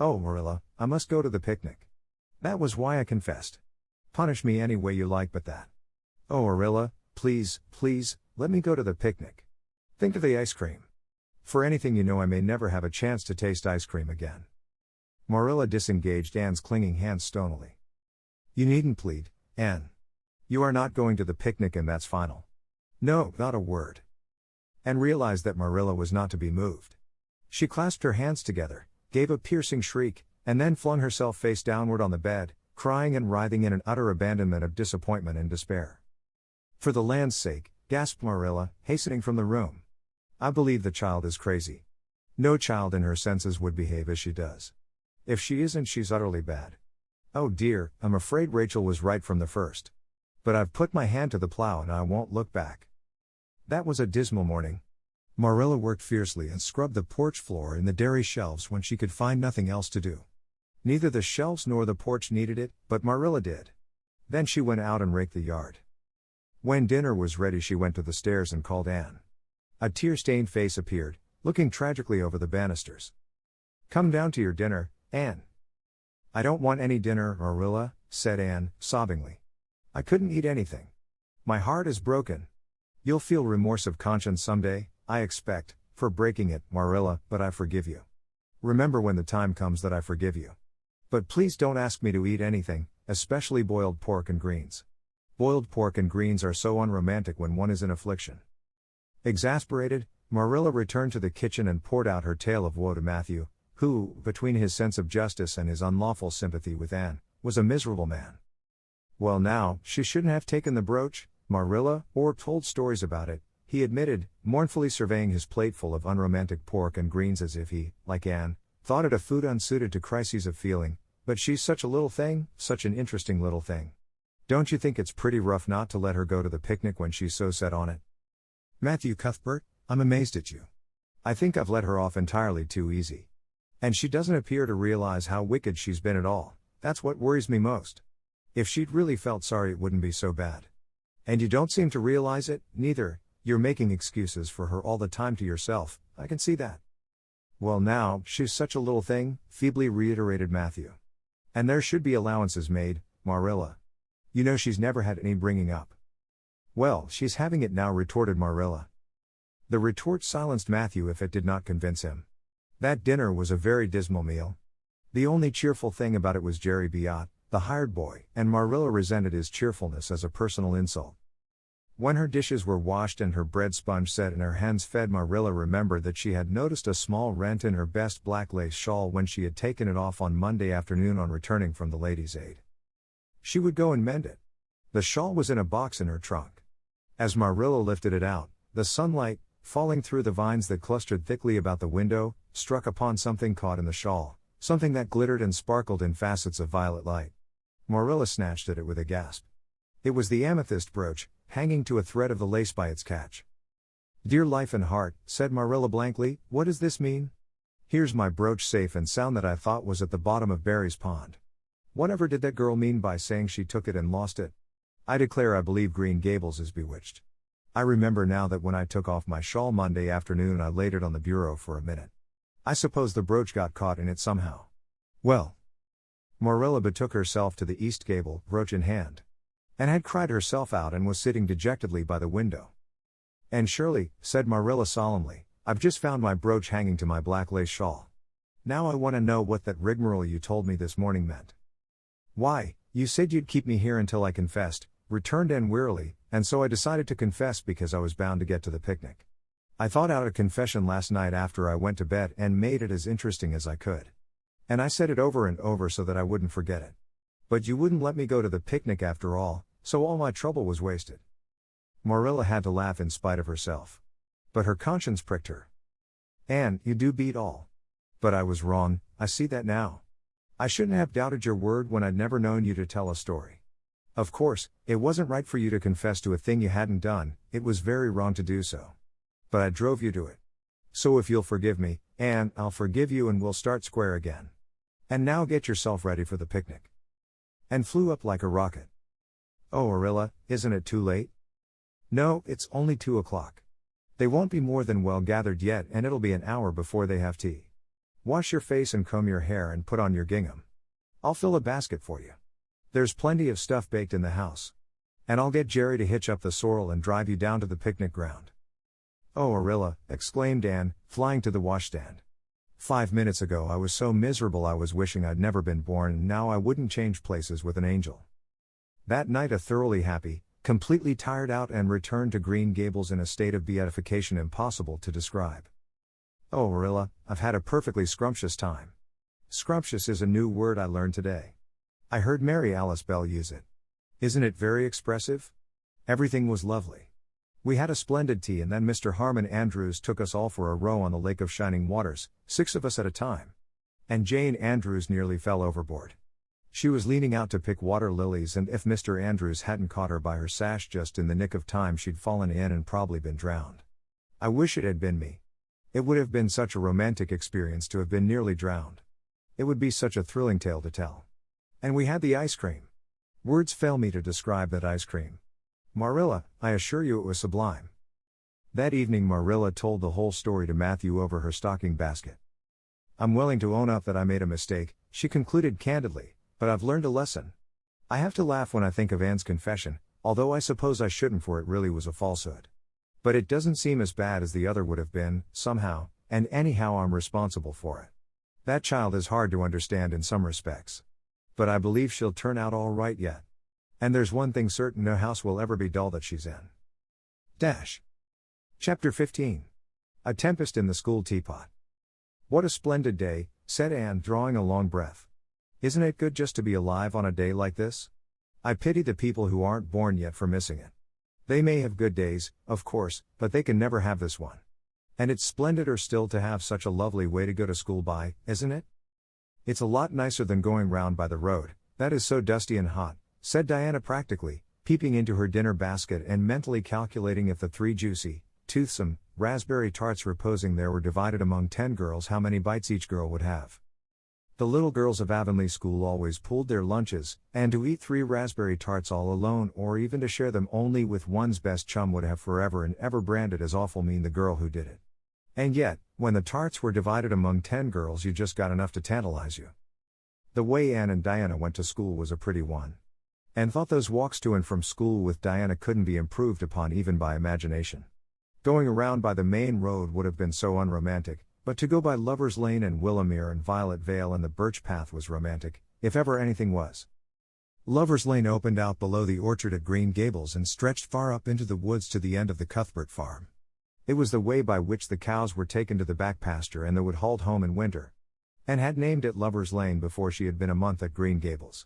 Oh, Marilla, I must go to the picnic. That was why I confessed. Punish me any way you like but that. Oh, Marilla, please, please, let me go to the picnic. Think of the ice cream. For anything you know, I may never have a chance to taste ice cream again. Marilla disengaged Anne's clinging hands stonily. You needn't plead, Anne. You are not going to the picnic, and that's final. No, not a word. Anne realized that Marilla was not to be moved. She clasped her hands together, gave a piercing shriek, and then flung herself face downward on the bed, crying and writhing in an utter abandonment of disappointment and despair. For the land's sake, gasped Marilla, hastening from the room. I believe the child is crazy. No child in her senses would behave as she does. If she isn't, she's utterly bad. Oh dear, I'm afraid Rachel was right from the first. But I've put my hand to the plow and I won't look back. That was a dismal morning. Marilla worked fiercely and scrubbed the porch floor and the dairy shelves when she could find nothing else to do. Neither the shelves nor the porch needed it, but Marilla did. Then she went out and raked the yard. When dinner was ready, she went to the stairs and called Anne. A tear-stained face appeared, looking tragically over the banisters. Come down to your dinner, Anne. I don't want any dinner, Marilla, said Anne, sobbingly. I couldn't eat anything. My heart is broken. You'll feel remorse of conscience someday, I expect, for breaking it, Marilla, but I forgive you. Remember when the time comes that I forgive you. But please don't ask me to eat anything, especially boiled pork and greens. Boiled pork and greens are so unromantic when one is in affliction. Exasperated, Marilla returned to the kitchen and poured out her tale of woe to Matthew, who, between his sense of justice and his unlawful sympathy with Anne, was a miserable man. Well now, she shouldn't have taken the brooch, Marilla, or told stories about it, he admitted, mournfully surveying his plateful of unromantic pork and greens as if he, like Anne, thought it a food unsuited to crises of feeling. But she's such a little thing, such an interesting little thing. Don't you think it's pretty rough not to let her go to the picnic when she's so set on it? Matthew Cuthbert, I'm amazed at you. I think I've let her off entirely too easy. And she doesn't appear to realize how wicked she's been at all. That's what worries me most. If she'd really felt sorry, it wouldn't be so bad. And you don't seem to realize it, neither. You're making excuses for her all the time to yourself, I can see that. Well now, she's such a little thing, feebly reiterated Matthew. And there should be allowances made, Marilla. You know she's never had any bringing up. Well, she's having it now, retorted Marilla. The retort silenced Matthew if it did not convince him. That dinner was a very dismal meal. The only cheerful thing about it was Jerry Biot, the hired boy, and Marilla resented his cheerfulness as a personal insult. When her dishes were washed and her bread sponge set and her hens fed, Marilla remembered that she had noticed a small rent in her best black lace shawl when she had taken it off on Monday afternoon on returning from the ladies' aid. She would go and mend it. The shawl was in a box in her trunk. As Marilla lifted it out, the sunlight, falling through the vines that clustered thickly about the window, struck upon something caught in the shawl, something that glittered and sparkled in facets of violet light. Marilla snatched at it with a gasp. It was the amethyst brooch, hanging to a thread of the lace by its catch. Dear life and heart, said Marilla blankly, what does this mean? Here's my brooch safe and sound that I thought was at the bottom of Barry's pond. Whatever did that girl mean by saying she took it and lost it? I declare I believe Green Gables is bewitched. I remember now that when I took off my shawl Monday afternoon I laid it on the bureau for a minute. I suppose the brooch got caught in it somehow. Well. Marilla betook herself to the east gable, brooch in hand. And had cried herself out and was sitting dejectedly by the window. And Shirley, said Marilla solemnly, I've just found my brooch hanging to my black lace shawl. Now I want to know what that rigmarole you told me this morning meant. Why, you said you'd keep me here until I confessed, returned Anne wearily, and so I decided to confess because I was bound to get to the picnic. I thought out a confession last night after I went to bed and made it as interesting as I could. And I said it over and over so that I wouldn't forget it. But you wouldn't let me go to the picnic after all, so all my trouble was wasted. Marilla had to laugh in spite of herself. But her conscience pricked her. Anne, you do beat all. But I was wrong, I see that now. I shouldn't have doubted your word when I'd never known you to tell a story. Of course, it wasn't right for you to confess to a thing you hadn't done, it was very wrong to do so. But I drove you to it. So if you'll forgive me, Anne, I'll forgive you and we'll start square again. And now get yourself ready for the picnic. And flew up like a rocket. Oh Marilla, isn't it too late? No, it's only 2 o'clock. They won't be more than well gathered yet and it'll be an hour before they have tea. Wash your face and comb your hair and put on your gingham. I'll fill a basket for you. There's plenty of stuff baked in the house. And I'll get Jerry to hitch up the sorrel and drive you down to the picnic ground. Oh Marilla, exclaimed Anne, flying to the washstand. 5 minutes ago I was so miserable I was wishing I'd never been born and now I wouldn't change places with an angel. That night a thoroughly happy, completely tired out and returned to Green Gables in a state of beatification impossible to describe. Oh Marilla, I've had a perfectly scrumptious time. Scrumptious is a new word I learned today. I heard Mary Alice Bell use it. Isn't it very expressive? Everything was lovely. We had a splendid tea and then Mr. Harmon Andrews took us all for a row on the Lake of Shining Waters, 6 of us at a time. And Jane Andrews nearly fell overboard. She was leaning out to pick water lilies and if Mr. Andrews hadn't caught her by her sash just in the nick of time she'd fallen in and probably been drowned. I wish it had been me. It would have been such a romantic experience to have been nearly drowned. It would be such a thrilling tale to tell. And we had the ice cream. Words fail me to describe that ice cream. Marilla, I assure you it was sublime. That evening Marilla told the whole story to Matthew over her stocking basket. I'm willing to own up that I made a mistake, she concluded candidly, but I've learned a lesson. I have to laugh when I think of Anne's confession, although I suppose I shouldn't for it really was a falsehood. But it doesn't seem as bad as the other would have been, somehow, and anyhow I'm responsible for it. That child is hard to understand in some respects. But I believe she'll turn out all right yet. And there's one thing certain, no house will ever be dull that she's in. Chapter 15. A Tempest in the School Teapot. What a splendid day, said Anne, drawing a long breath. Isn't it good just to be alive on a day like this? I pity the people who aren't born yet for missing it. They may have good days, of course, but they can never have this one. And it's splendider still to have such a lovely way to go to school by, isn't it? It's a lot nicer than going round by the road, that is so dusty and hot, said Diana practically, peeping into her dinner basket and mentally calculating if the 3 juicy, toothsome, raspberry tarts reposing there were divided among 10 girls how many bites each girl would have. The little girls of Avonlea School always pooled their lunches, and to eat 3 raspberry tarts all alone or even to share them only with one's best chum would have forever and ever branded as awful mean the girl who did it. And yet, when the tarts were divided among 10 girls you just got enough to tantalize you. The way Anne and Diana went to school was a pretty one. Anne thought those walks to and from school with Diana couldn't be improved upon even by imagination. Going around by the main road would have been so unromantic, but to go by Lover's Lane and Willowmere and Violet Vale and the Birch Path was romantic, if ever anything was. Lover's Lane opened out below the orchard at Green Gables and stretched far up into the woods to the end of the Cuthbert farm. It was the way by which the cows were taken to the back pasture and they would halt home in winter. Anne had named it Lover's Lane before she had been a month at Green Gables.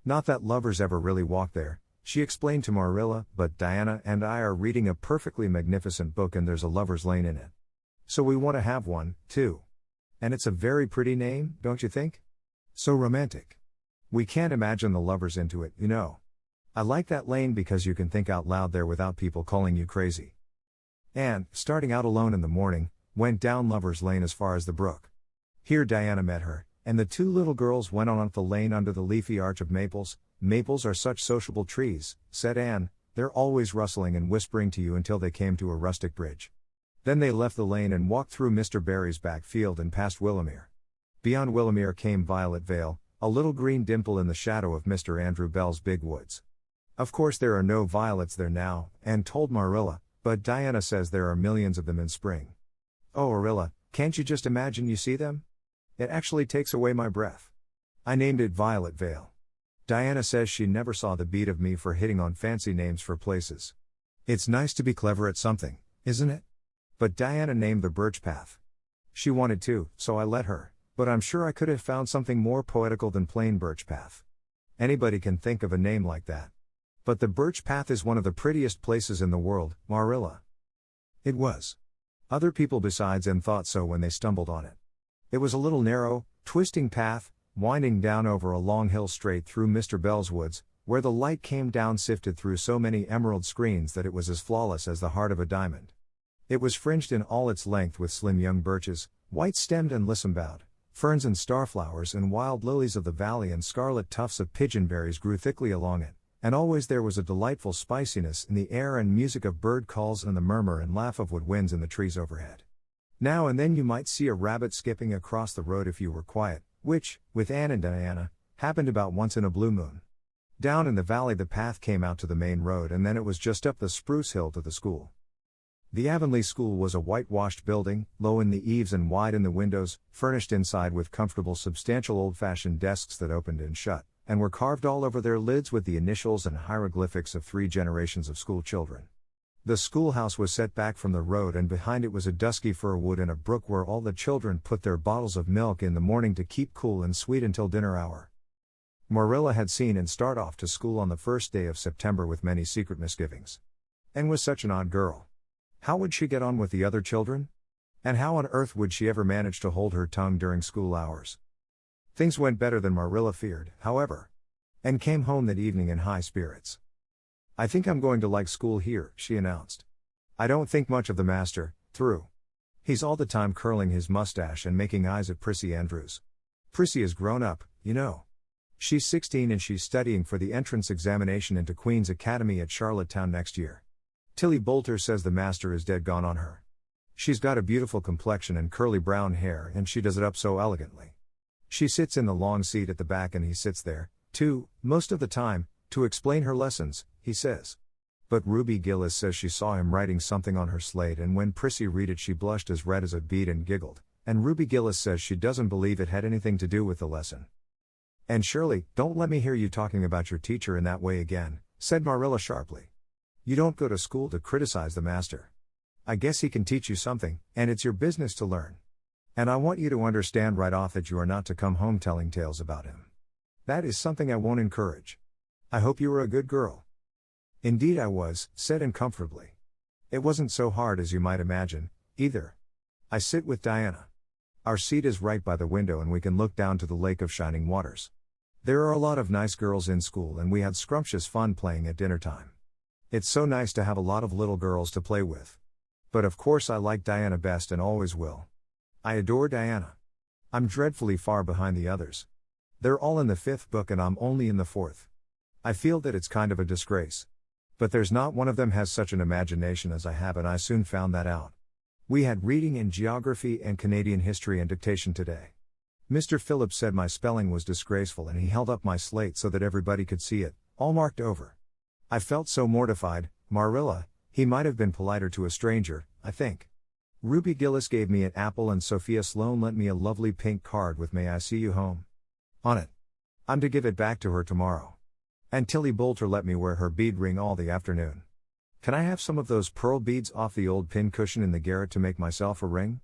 Not that lovers ever really walked there, she explained to Marilla, but Diana and I are reading a perfectly magnificent book and there's a Lover's Lane in it. So we want to have one, too. And it's a very pretty name, don't you think? So romantic. We can't imagine the lovers into it, you know. I like that lane because you can think out loud there without people calling you crazy. Anne, starting out alone in the morning, went down Lover's Lane as far as the brook. Here Diana met her, and the 2 little girls went on up the lane under the leafy arch of maples. Maples are such sociable trees, said Anne, they're always rustling and whispering to you until they came to a rustic bridge. Then they left the lane and walked through Mr. Barry's back field and past Willowmere. Beyond Willowmere came Violet Vale, a little green dimple in the shadow of Mr. Andrew Bell's big woods. Of course there are no violets there now, Anne told Marilla, but Diana says there are millions of them in spring. Oh Marilla, can't you just imagine you see them? It actually takes away my breath. I named it Violet Vale. Diana says she never saw the beat of me for hitting on fancy names for places. It's nice to be clever at something, isn't it? But Diana named the Birch Path. She wanted to, so I let her, but I'm sure I could have found something more poetical than plain Birch Path. Anybody can think of a name like that. But the Birch Path is one of the prettiest places in the world, Marilla. It was. Other people besides Anne thought so when they stumbled on it. It was a little narrow, twisting path, winding down over a long hill straight through Mr. Bell's woods, where the light came down sifted through so many emerald screens that it was as flawless as the heart of a diamond. It was fringed in all its length with slim young birches, white-stemmed and lissom-boughed, ferns and starflowers and wild lilies of the valley and scarlet tufts of pigeonberries grew thickly along it, and always there was a delightful spiciness in the air and music of bird calls and the murmur and laugh of woodwinds in the trees overhead. Now and then you might see a rabbit skipping across the road if you were quiet, which, with Anne and Diana, happened about once in a blue moon. Down in the valley the path came out to the main road and then it was just up the spruce hill to the school. The Avonlea School was a whitewashed building, low in the eaves and wide in the windows, furnished inside with comfortable substantial old-fashioned desks that opened and shut, and were carved all over their lids with the initials and hieroglyphics of 3 generations of school children. The schoolhouse was set back from the road and behind it was a dusky fir wood and a brook where all the children put their bottles of milk in the morning to keep cool and sweet until dinner hour. Marilla had seen Anne start off to school on the first day of September with many secret misgivings. Anne was such an odd girl. How would she get on with the other children? And how on earth would she ever manage to hold her tongue during school hours? Things went better than Marilla feared, however. Anne came home that evening in high spirits. I think I'm going to like school here, she announced. I don't think much of the master, through. He's all the time curling his mustache and making eyes at Prissy Andrews. Prissy is grown up, you know. She's 16 and she's studying for the entrance examination into Queen's Academy at Charlottetown next year. Tilly Boulter says the master is dead gone on her. She's got a beautiful complexion and curly brown hair and she does it up so elegantly. She sits in the long seat at the back and he sits there, too, most of the time, to explain her lessons, he says. But Ruby Gillis says she saw him writing something on her slate and when Prissy read it she blushed as red as a beet and giggled, and Ruby Gillis says she doesn't believe it had anything to do with the lesson. And Shirley, don't let me hear you talking about your teacher in that way again, said Marilla sharply. You don't go to school to criticize the master. I guess he can teach you something, and it's your business to learn. And I want you to understand right off that you are not to come home telling tales about him. That is something I won't encourage. I hope you were a good girl. Indeed I was, said Anne comfortably. It wasn't so hard as you might imagine, either. I sit with Diana. Our seat is right by the window and we can look down to the lake of shining waters. There are a lot of nice girls in school and we had scrumptious fun playing at dinner time. It's so nice to have a lot of little girls to play with. But of course I like Diana best and always will. I adore Diana. I'm dreadfully far behind the others. They're all in the 5th book and I'm only in the 4th. I feel that it's kind of a disgrace. But there's not one of them has such an imagination as I have, and I soon found that out. We had reading and geography and Canadian history and dictation today. Mr. Phillips said my spelling was disgraceful and he held up my slate so that everybody could see it, all marked over. I felt so mortified. Marilla, he might have been politer to a stranger, I think. Ruby Gillis gave me an apple and Sophia Sloane lent me a lovely pink card with "May I see you home" on it. I'm to give it back to her tomorrow. And Tilly Boulter let me wear her bead ring all the afternoon. Can I have some of those pearl beads off the old pin cushion in the garret to make myself a ring?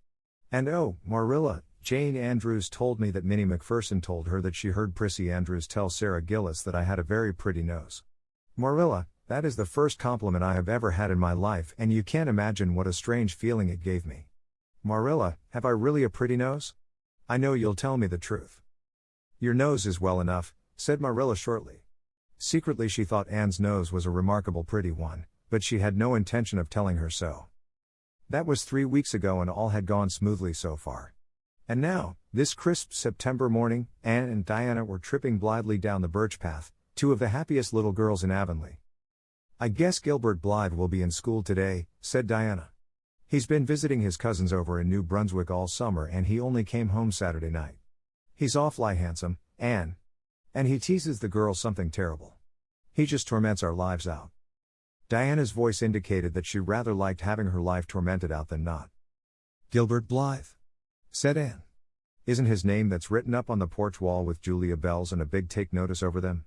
And oh, Marilla, Jane Andrews told me that Minnie McPherson told her that she heard Prissy Andrews tell Sarah Gillis that I had a very pretty nose. Marilla, that is the first compliment I have ever had in my life, and you can't imagine what a strange feeling it gave me. Marilla, have I really a pretty nose? I know you'll tell me the truth. Your nose is well enough, said Marilla shortly. Secretly she thought Anne's nose was a remarkable pretty one, but she had no intention of telling her so. That was 3 weeks ago and all had gone smoothly so far. And now, this crisp September morning, Anne and Diana were tripping blithely down the birch path, 2 of the happiest little girls in Avonlea. I guess Gilbert Blythe will be in school today, said Diana. He's been visiting his cousins over in New Brunswick all summer and he only came home Saturday night. He's awfully handsome, Anne. And he teases the girls something terrible. He just torments our lives out. Diana's voice indicated that she rather liked having her life tormented out than not. Gilbert Blythe, said Anne. Isn't his name that's written up on the porch wall with Julia bells and a big take notice over them?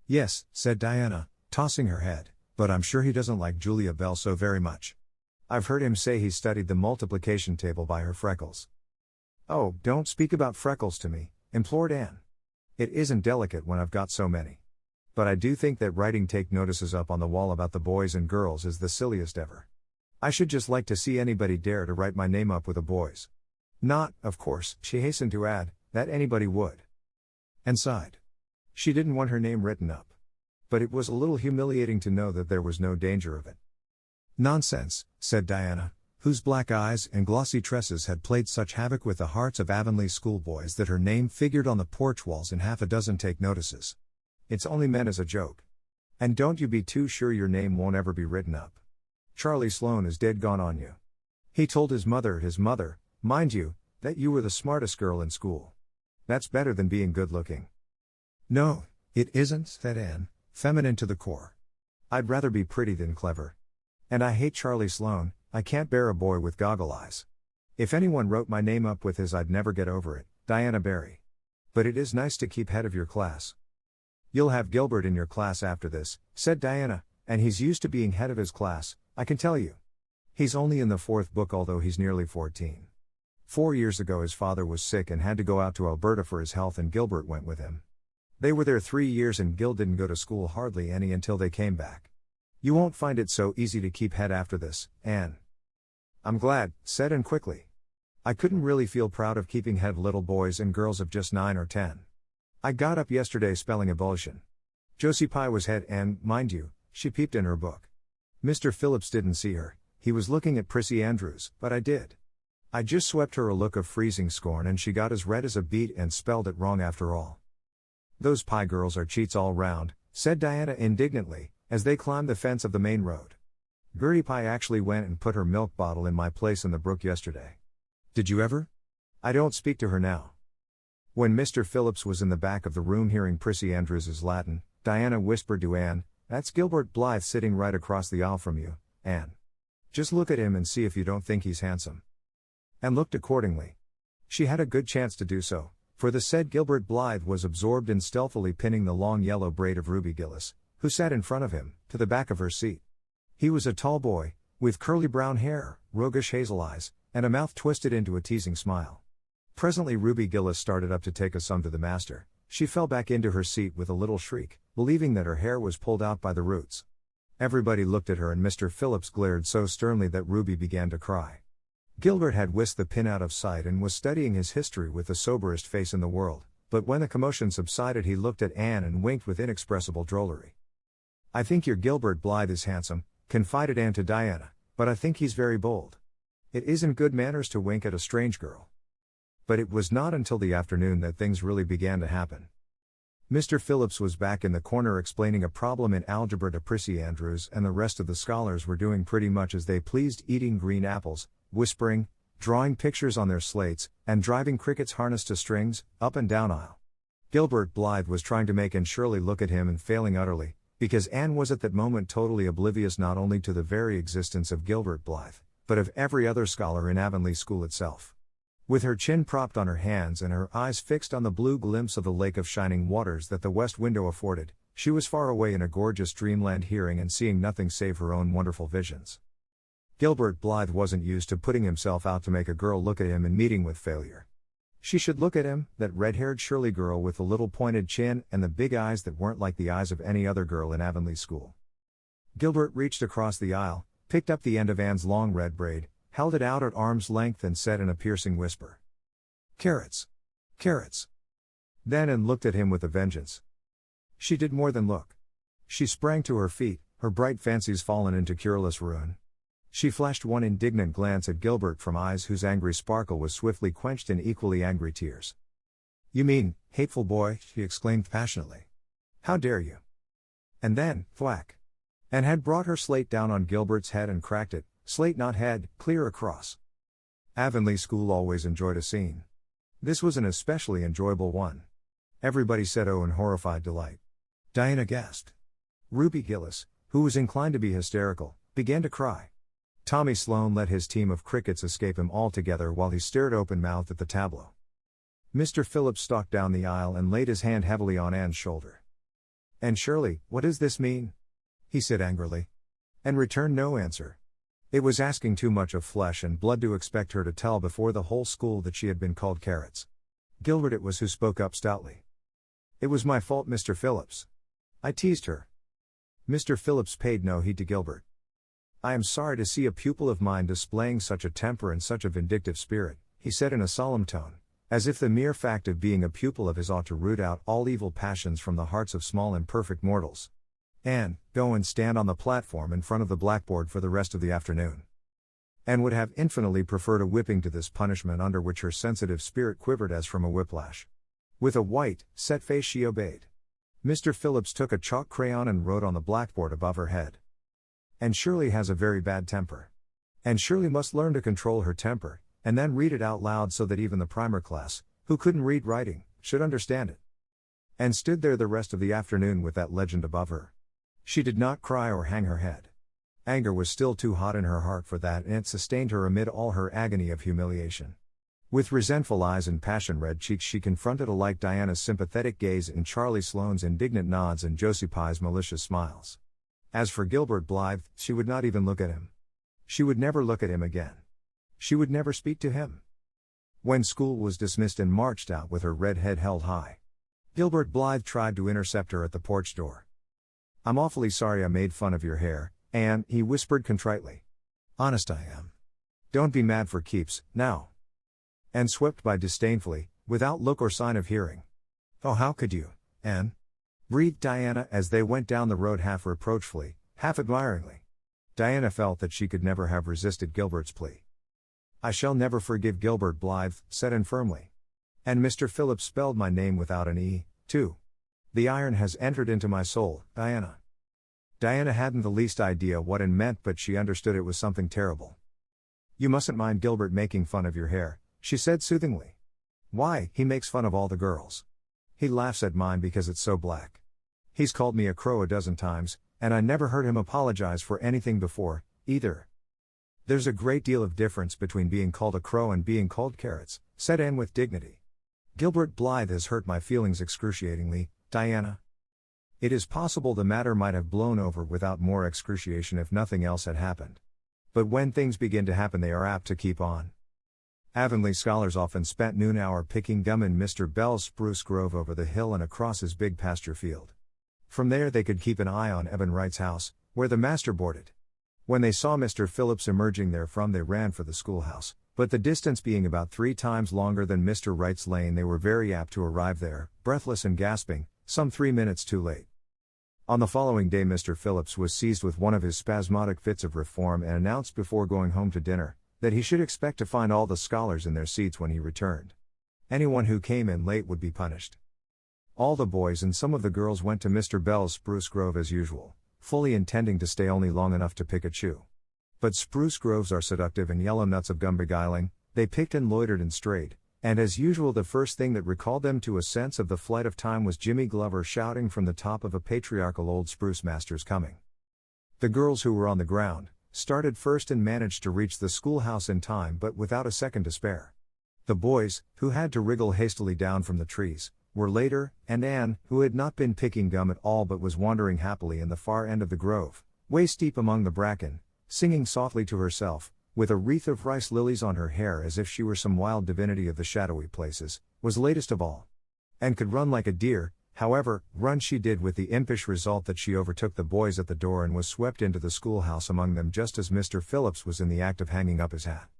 Yes, said Diana, tossing her head, but I'm sure he doesn't like Julia Bell so very much. I've heard him say he studied the multiplication table by her freckles. Oh, don't speak about freckles to me, implored Anne. It isn't delicate when I've got so many. But I do think that writing take notices up on the wall about the boys and girls is the silliest ever. I should just like to see anybody dare to write my name up with a boy's. Not, of course, she hastened to add, that anybody would. And sighed. She didn't want her name written up. But it was a little humiliating to know that there was no danger of it. Nonsense, said Diana, whose black eyes and glossy tresses had played such havoc with the hearts of Avonlea schoolboys that her name figured on the porch walls in half a dozen take notices. It's only meant as a joke. And don't you be too sure your name won't ever be written up. Charlie Sloane is dead gone on you. He told his mother, mind you, that you were the smartest girl in school. That's better than being good looking. No, it isn't, said Anne, feminine to the core. I'd rather be pretty than clever. And I hate Charlie Sloane, I can't bear a boy with goggle eyes. If anyone wrote my name up with his I'd never get over it, Diana Barry. But it is nice to keep head of your class. You'll have Gilbert in your class after this, said Diana, and he's used to being head of his class, I can tell you. He's only in the 4th book although he's nearly 14. 4 years ago his father was sick and had to go out to Alberta for his health and Gilbert went with him. They were there 3 years and Gil didn't go to school hardly any until they came back. You won't find it so easy to keep head after this, Anne. I'm glad, said Anne quickly. I couldn't really feel proud of keeping head of little boys and girls of just 9 or 10. I got up yesterday spelling ebullition. Josie Pye was head and, mind you, she peeped in her book. Mr. Phillips didn't see her, he was looking at Prissy Andrews, but I did. I just swept her a look of freezing scorn and she got as red as a beet and spelled it wrong after all. Those Pye girls are cheats all round, said Diana indignantly, as they climbed the fence of the main road. Gertie Pye actually went and put her milk bottle in my place in the brook yesterday. Did you ever? I don't speak to her now. When Mr. Phillips was in the back of the room hearing Prissy Andrews's Latin, Diana whispered to Anne, that's Gilbert Blythe sitting right across the aisle from you, Anne. Just look at him and see if you don't think he's handsome. And looked accordingly. She had a good chance to do so, for the said Gilbert Blythe was absorbed in stealthily pinning the long yellow braid of Ruby Gillis, who sat in front of him, to the back of her seat. He was a tall boy, with curly brown hair, roguish hazel eyes, and a mouth twisted into a teasing smile. Presently Ruby Gillis started up to take a sum to the master. She fell back into her seat with a little shriek, believing that her hair was pulled out by the roots. Everybody looked at her and Mr. Phillips glared so sternly that Ruby began to cry. Gilbert had whisked the pin out of sight and was studying his history with the soberest face in the world, but when the commotion subsided he looked at Anne and winked with inexpressible drollery. "I think your Gilbert Blythe is handsome," confided Anne to Diana, "but I think he's very bold. It isn't good manners to wink at a strange girl." But it was not until the afternoon that things really began to happen. Mr. Phillips was back in the corner explaining a problem in algebra to Prissy Andrews, and the rest of the scholars were doing pretty much as they pleased, eating green apples, whispering, drawing pictures on their slates, and driving crickets harnessed to strings, up and down aisle. Gilbert Blythe was trying to make Anne Shirley look at him and failing utterly, because Anne was at that moment totally oblivious not only to the very existence of Gilbert Blythe, but of every other scholar in Avonlea School itself. With her chin propped on her hands and her eyes fixed on the blue glimpse of the lake of shining waters that the west window afforded, she was far away in a gorgeous dreamland, hearing and seeing nothing save her own wonderful visions. Gilbert Blythe wasn't used to putting himself out to make a girl look at him and meeting with failure. She should look at him, that red-haired Shirley girl with the little pointed chin and the big eyes that weren't like the eyes of any other girl in Avonlea School. Gilbert reached across the aisle, picked up the end of Anne's long red braid, held it out at arm's length and said in a piercing whisper, "Carrots. Carrots." Then Anne looked at him with a vengeance. She did more than look. She sprang to her feet, her bright fancies fallen into cureless ruin. She flashed one indignant glance at Gilbert from eyes whose angry sparkle was swiftly quenched in equally angry tears. "You mean, hateful boy," she exclaimed passionately. "How dare you?" And then, thwack! Anne had brought her slate down on Gilbert's head and cracked it, slate not head, clear across. Avonlea School always enjoyed a scene. This was an especially enjoyable one. Everybody said oh in horrified delight. Diana gasped. Ruby Gillis, who was inclined to be hysterical, began to cry. Tommy Sloane let his team of crickets escape him altogether while he stared open-mouthed at the tableau. Mr. Phillips stalked down the aisle and laid his hand heavily on Anne's shoulder. "Anne Shirley, what does this mean?" he said angrily. And returned no answer. It was asking too much of flesh and blood to expect her to tell before the whole school that she had been called carrots. Gilbert it was who spoke up stoutly. "It was my fault, Mr. Phillips. I teased her." Mr. Phillips paid no heed to Gilbert. "I am sorry to see a pupil of mine displaying such a temper and such a vindictive spirit," he said in a solemn tone, as if the mere fact of being a pupil of his ought to root out all evil passions from the hearts of small imperfect mortals. "Anne, go and stand on the platform in front of the blackboard for the rest of the afternoon." Anne would have infinitely preferred a whipping to this punishment, under which her sensitive spirit quivered as from a whiplash. With a white, set face she obeyed. Mr. Phillips took a chalk crayon and wrote on the blackboard above her head. "Anne Shirley has a very bad temper. Anne Shirley must learn to control her temper, and then read it out loud so that even the primer class, who couldn't read writing, should understand it." And stood there the rest of the afternoon with that legend above her. She did not cry or hang her head. Anger was still too hot in her heart for that, and it sustained her amid all her agony of humiliation. With resentful eyes and passion-red cheeks she confronted alike Diana's sympathetic gaze and Charlie Sloane's indignant nods and Josie Pye's malicious smiles. As for Gilbert Blythe, she would not even look at him. She would never look at him again. She would never speak to him. When school was dismissed and marched out with her red head held high, Gilbert Blythe tried to intercept her at the porch door. "I'm awfully sorry I made fun of your hair, Anne," he whispered contritely. "Honest I am. Don't be mad for keeps, now." Anne swept by disdainfully, without look or sign of hearing. "Oh, how could you, Anne?" breathed Diana as they went down the road, half reproachfully, half admiringly. Diana felt that she could never have resisted Gilbert's plea. "I shall never forgive Gilbert Blythe," said Anne firmly. "And Mr. Phillips spelled my name without an E, too. The iron has entered into my soul, Diana." Diana hadn't the least idea what Anne meant, but she understood it was something terrible. "You mustn't mind Gilbert making fun of your hair," she said soothingly. "Why, he makes fun of all the girls. He laughs at mine because it's so black. He's called me a crow a dozen times, and I never heard him apologize for anything before, either." "There's a great deal of difference between being called a crow and being called carrots," said Anne with dignity. "Gilbert Blythe has hurt my feelings excruciatingly, Diana. It is possible the matter might have blown over without more excruciation if nothing else had happened. But when things begin to happen they are apt to keep on." Avonlea scholars often spent noon hour picking gum in Mr. Bell's spruce grove over the hill and across his big pasture field. From there they could keep an eye on Eben Wright's house, where the master boarded. When they saw Mr. Phillips emerging therefrom they ran for the schoolhouse, But the distance being about 3 times longer than Mr. Wright's lane, they were very apt to arrive there, breathless and gasping, some 3 minutes too late. On the following day Mr. Phillips was seized with one of his spasmodic fits of reform and announced before going home to dinner, that he should expect to find all the scholars in their seats when he returned. Anyone who came in late would be punished. All the boys and some of the girls went to Mr. Bell's spruce grove as usual, fully intending to stay only long enough to pick a chew. But spruce groves are seductive and yellow nuts of gum beguiling. They picked and loitered and strayed, and as usual the first thing that recalled them to a sense of the flight of time was Jimmy Glover shouting from the top of a patriarchal old spruce master's coming. The girls who were on the ground started first and managed to reach the schoolhouse in time, but without a second to spare. The boys, who had to wriggle hastily down from the trees, were later, and Anne, who had not been picking gum at all but was wandering happily in the far end of the grove, waist deep among the bracken, singing softly to herself, with a wreath of rice lilies on her hair as if she were some wild divinity of the shadowy places, was latest of all. And could run like a deer. However, run she did, with the impish result that she overtook the boys at the door and was swept into the schoolhouse among them just as Mr. Phillips was in the act of hanging up his hat.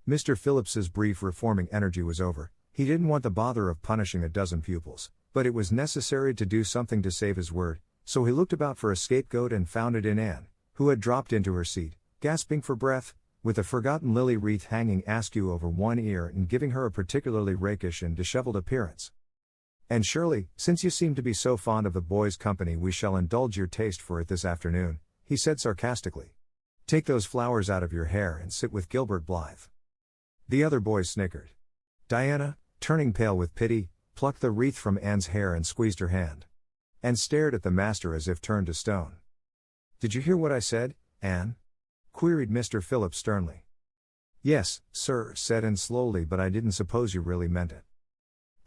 Mr. Phillips's brief reforming energy was over. He didn't want the bother of punishing a dozen pupils, but it was necessary to do something to save his word, so he looked about for a scapegoat and found it in Anne, who had dropped into her seat, gasping for breath, with a forgotten lily wreath hanging askew over one ear and giving her a particularly rakish and disheveled appearance. "And surely, since you seem to be so fond of the boys' company, we shall indulge your taste for it this afternoon," he said sarcastically. "Take those flowers out of your hair and sit with Gilbert Blythe." The other boys snickered. Diana, turning pale with pity, plucked the wreath from Anne's hair and squeezed her hand. And stared at the master as if turned to stone. "Did you hear what I said, Anne?" queried Mr. Phillips sternly. "Yes, sir," said Anne slowly, "but I didn't suppose you really meant it."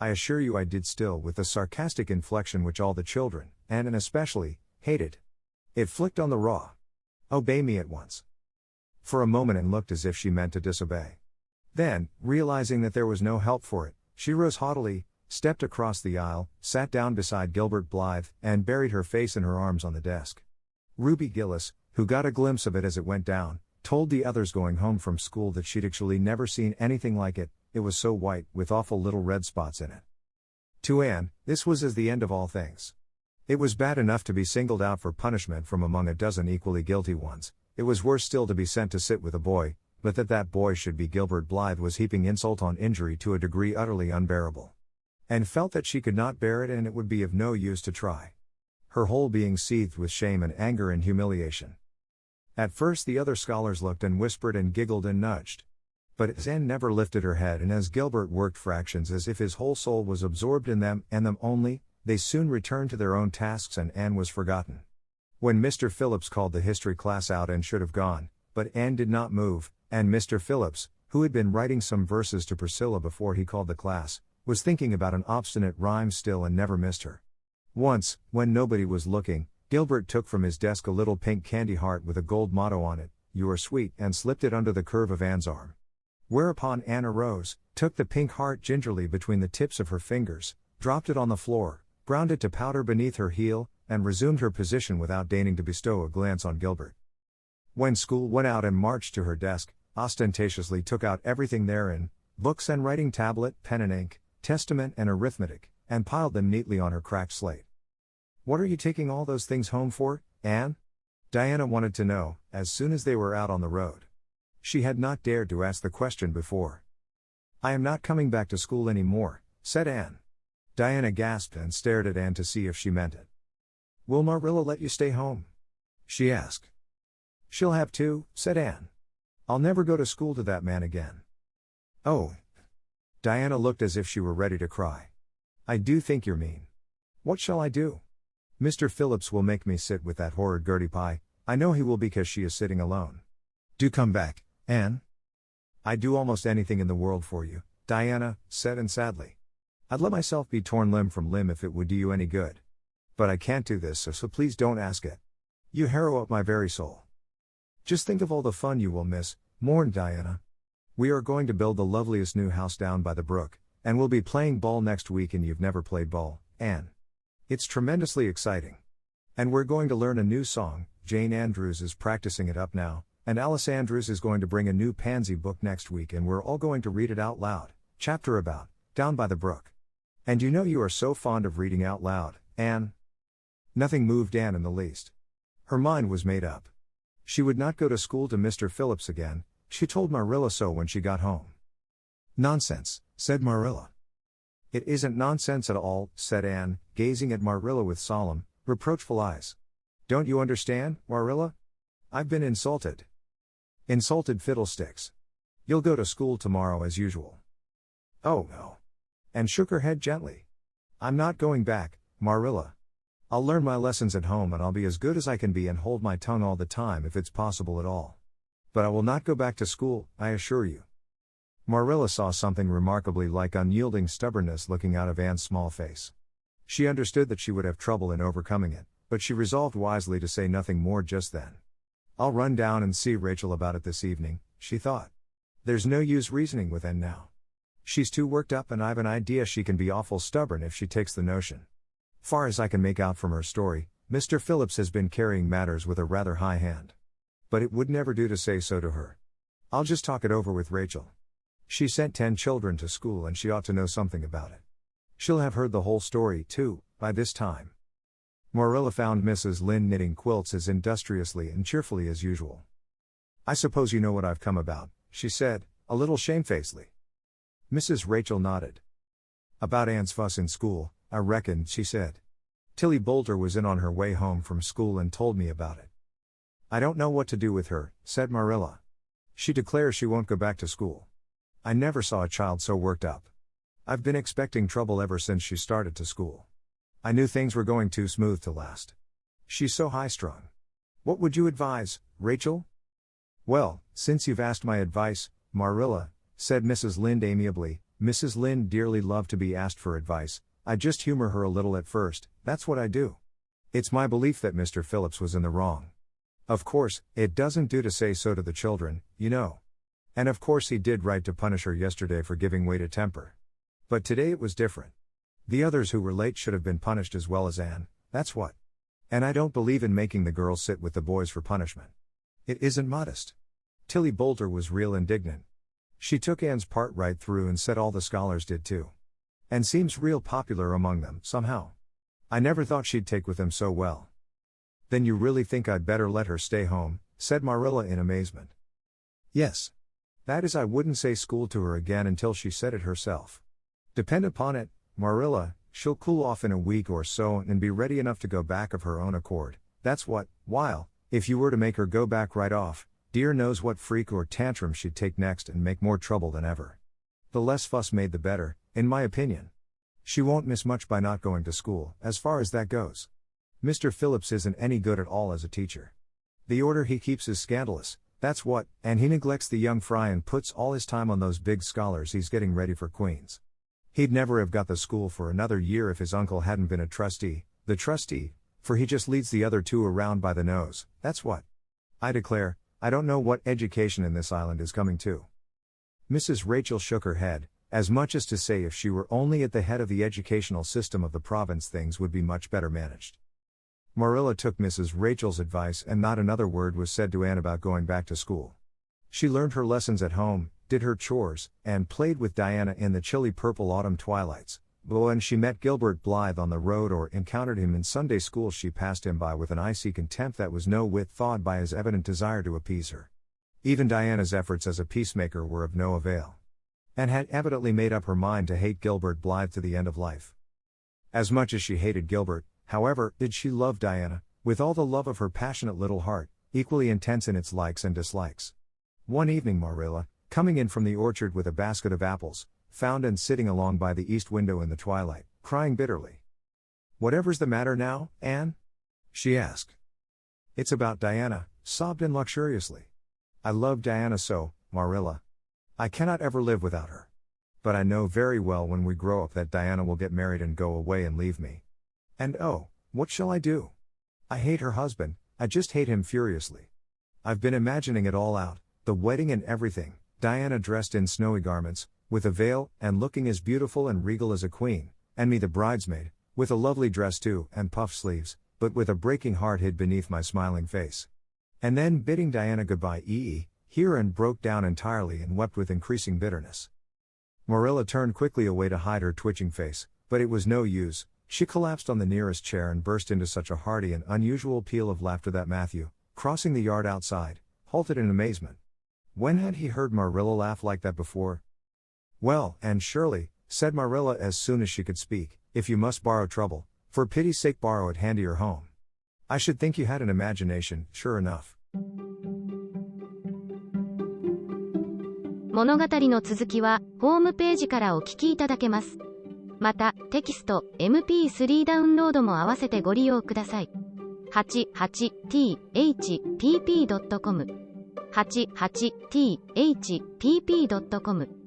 "I assure you I did," still with the sarcastic inflection which all the children, and especially, hated. It flicked on the raw. "Obey me at once." For a moment Anne looked as if she meant to disobey. Then, realizing that there was no help for it, she rose haughtily, stepped across the aisle, sat down beside Gilbert Blythe, and buried her face in her arms on the desk. Ruby Gillis, who got a glimpse of it as it went down, told the others going home from school that she'd actually never seen anything like it. It was so white, with awful little red spots in it. To Anne, this was as the end of all things. It was bad enough to be singled out for punishment from among a dozen equally guilty ones. It was worse still to be sent to sit with a boy, but that boy should be Gilbert Blythe was heaping insult on injury to a degree utterly unbearable. And felt that she could not bear it, and it would be of no use to try. Her whole being seethed with shame and anger and humiliation. At first the other scholars looked and whispered and giggled and nudged. But as Anne never lifted her head, and as Gilbert worked fractions as if his whole soul was absorbed in them and them only, they soon returned to their own tasks and Anne was forgotten. When Mr. Phillips called the history class out, Anne should have gone, but Anne did not move, and Mr. Phillips, who had been writing some verses to Priscilla before he called the class, was thinking about an obstinate rhyme still and never missed her. Once, when nobody was looking, Gilbert took from his desk a little pink candy heart with a gold motto on it, "You are sweet," and slipped it under the curve of Anne's arm. Whereupon Anne arose, took the pink heart gingerly between the tips of her fingers, dropped it on the floor, ground it to powder beneath her heel, and resumed her position without deigning to bestow a glance on Gilbert. When school went out and marched to her desk, ostentatiously took out everything therein, books and writing tablet, pen and ink, testament and arithmetic, and piled them neatly on her cracked slate. "What are you taking all those things home for, Anne?" Diana wanted to know, as soon as they were out on the road. She had not dared to ask the question before. "I am not coming back to school any more," said Anne. Diana gasped and stared at Anne to see if she meant it. "Will Marilla let you stay home?" she asked. "She'll have to," said Anne. "I'll never go to school to that man again." "Oh." Diana looked as if she were ready to cry. "I do think you're mean. What shall I do? Mr. Phillips will make me sit with that horrid Gertie Pye. I know he will, because she is sitting alone. Do come back, Anne. I'd do almost anything in the world for you," Diana said, and sadly. "I'd let myself be torn limb from limb if it would do you any good. But I can't do this, so please don't ask it. You harrow up my very soul. Just think of all the fun you will miss," mourned Diana. "We are going to build the loveliest new house down by the brook, and we'll be playing ball next week, and you've never played ball, Anne. It's tremendously exciting. And we're going to learn a new song. Jane Andrews is practicing it up now, And Alice Andrews is going to bring a new Pansy book next week and we're all going to read it out loud, chapter about, Down by the Brook. And you know you are so fond of reading out loud, Anne. Nothing moved Anne in the least. Her mind was made up. She would not go to school to Mr. Phillips again, she told Marilla so when she got home. Nonsense, said Marilla. It isn't nonsense at all, said Anne, gazing at Marilla with solemn, reproachful eyes. Don't you understand, Marilla? I've been insulted. Insulted fiddlesticks. You'll go to school tomorrow as usual. Oh no. Anne shook her head gently. I'm not going back, Marilla. I'll learn my lessons at home and I'll be as good as I can be and hold my tongue all the time if it's possible at all. But I will not go back to school, I assure you. Marilla saw something remarkably like unyielding stubbornness looking out of Anne's small face. She understood that she would have trouble in overcoming it, but she resolved wisely to say nothing more just then. I'll run down and see Rachel about it this evening, she thought. There's no use reasoning with Anne now. She's too worked up and I've an idea she can be awful stubborn if she takes the notion. Far as I can make out from her story, Mr. Phillips has been carrying matters with a rather high hand. But it would never do to say so to her. I'll just talk it over with Rachel. She sent 10 children to school and she ought to know something about it. She'll have heard the whole story, too, by this time. Marilla found Mrs. Lynde knitting quilts as industriously and cheerfully as usual. I suppose you know what I've come about, she said, a little shamefacedly. Mrs. Rachel nodded. About Anne's fuss in school, I reckon, she said. Tilly Boulter was in on her way home from school and told me about it. I don't know what to do with her, said Marilla. She declares she won't go back to school. I never saw a child so worked up. I've been expecting trouble ever since she started to school. I knew things were going too smooth to last. She's so high-strung. What would you advise, Rachel? Well, since you've asked my advice, Marilla, said Mrs. Lynde amiably, Mrs. Lynde dearly loved to be asked for advice. I just humor her a little at first, that's what I do. It's my belief that Mr. Phillips was in the wrong. Of course, it doesn't do to say so to the children, you know. And of course he did right to punish her yesterday for giving way to temper. But today it was different. The others who were late should have been punished as well as Anne, that's what. And I don't believe in making the girls sit with the boys for punishment. It isn't modest. Tilly Boulter was real indignant. She took Anne's part right through and said all the scholars did too. And seems real popular among them, somehow. I never thought she'd take with them so well. Then you really think I'd better let her stay home, said Marilla in amazement. Yes. That is, I wouldn't say school to her again until she said it herself. Depend upon it, Marilla, she'll cool off in a week or so and be ready enough to go back of her own accord, that's what, while, if you were to make her go back right off, dear knows what freak or tantrum she'd take next and make more trouble than ever. The less fuss made the better, in my opinion. She won't miss much by not going to school, as far as that goes. Mr. Phillips isn't any good at all as a teacher. The order he keeps is scandalous, that's what, and he neglects the young fry and puts all his time on those big scholars he's getting ready for Queen's. He'd never have got the school for another year if his uncle hadn't been a trustee, for he just leads the other two around by the nose, that's what. I declare, I don't know what education in this island is coming to. Mrs. Rachel shook her head, as much as to say if she were only at the head of the educational system of the province things would be much better managed. Marilla took Mrs. Rachel's advice and not another word was said to Anne about going back to school. She learned her lessons at home, did her chores, and played with Diana in the chilly purple autumn twilights, but when she met Gilbert Blythe on the road or encountered him in Sunday school she passed him by with an icy contempt that was no whit thawed by his evident desire to appease her. Even Diana's efforts as a peacemaker were of no avail. Anne had evidently made up her mind to hate Gilbert Blythe to the end of life. As much as she hated Gilbert, however, did she love Diana, with all the love of her passionate little heart, equally intense in its likes and dislikes. One evening Marilla, coming in from the orchard with a basket of apples, found Anne sitting along by the east window in the twilight, crying bitterly. "Whatever's the matter now, Anne?" she asked. "It's about Diana," sobbed Anne luxuriously. "I love Diana so, Marilla. I cannot ever live without her. But I know very well when we grow up that Diana will get married and go away and leave me. And oh, what shall I do? I hate her husband, I just hate him furiously. I've been imagining it all out, the wedding and everything, Diana dressed in snowy garments, with a veil, and looking as beautiful and regal as a queen, and me the bridesmaid, with a lovely dress too, and puffed sleeves, but with a breaking heart hid beneath my smiling face. And then, bidding Diana goodbye, Heron broke down entirely and wept with increasing bitterness. Marilla turned quickly away to hide her twitching face, but it was no use. She collapsed on the nearest chair and burst into such a hearty and unusual peal of laughter that Matthew, crossing the yard outside, halted in amazement. When had he heard Marilla laugh like that before? "Well, Anne Shirley," said Marilla as soon as she could speak, "if you must borrow trouble, for pity's sake borrow it handier home. I should think you had an imagination, sure enough." 物語の続きはホームページからお聞きいただけます。また、テキスト、MP3 ダウンロードも合わせてご利用ください。88thpp.com 88thpp.com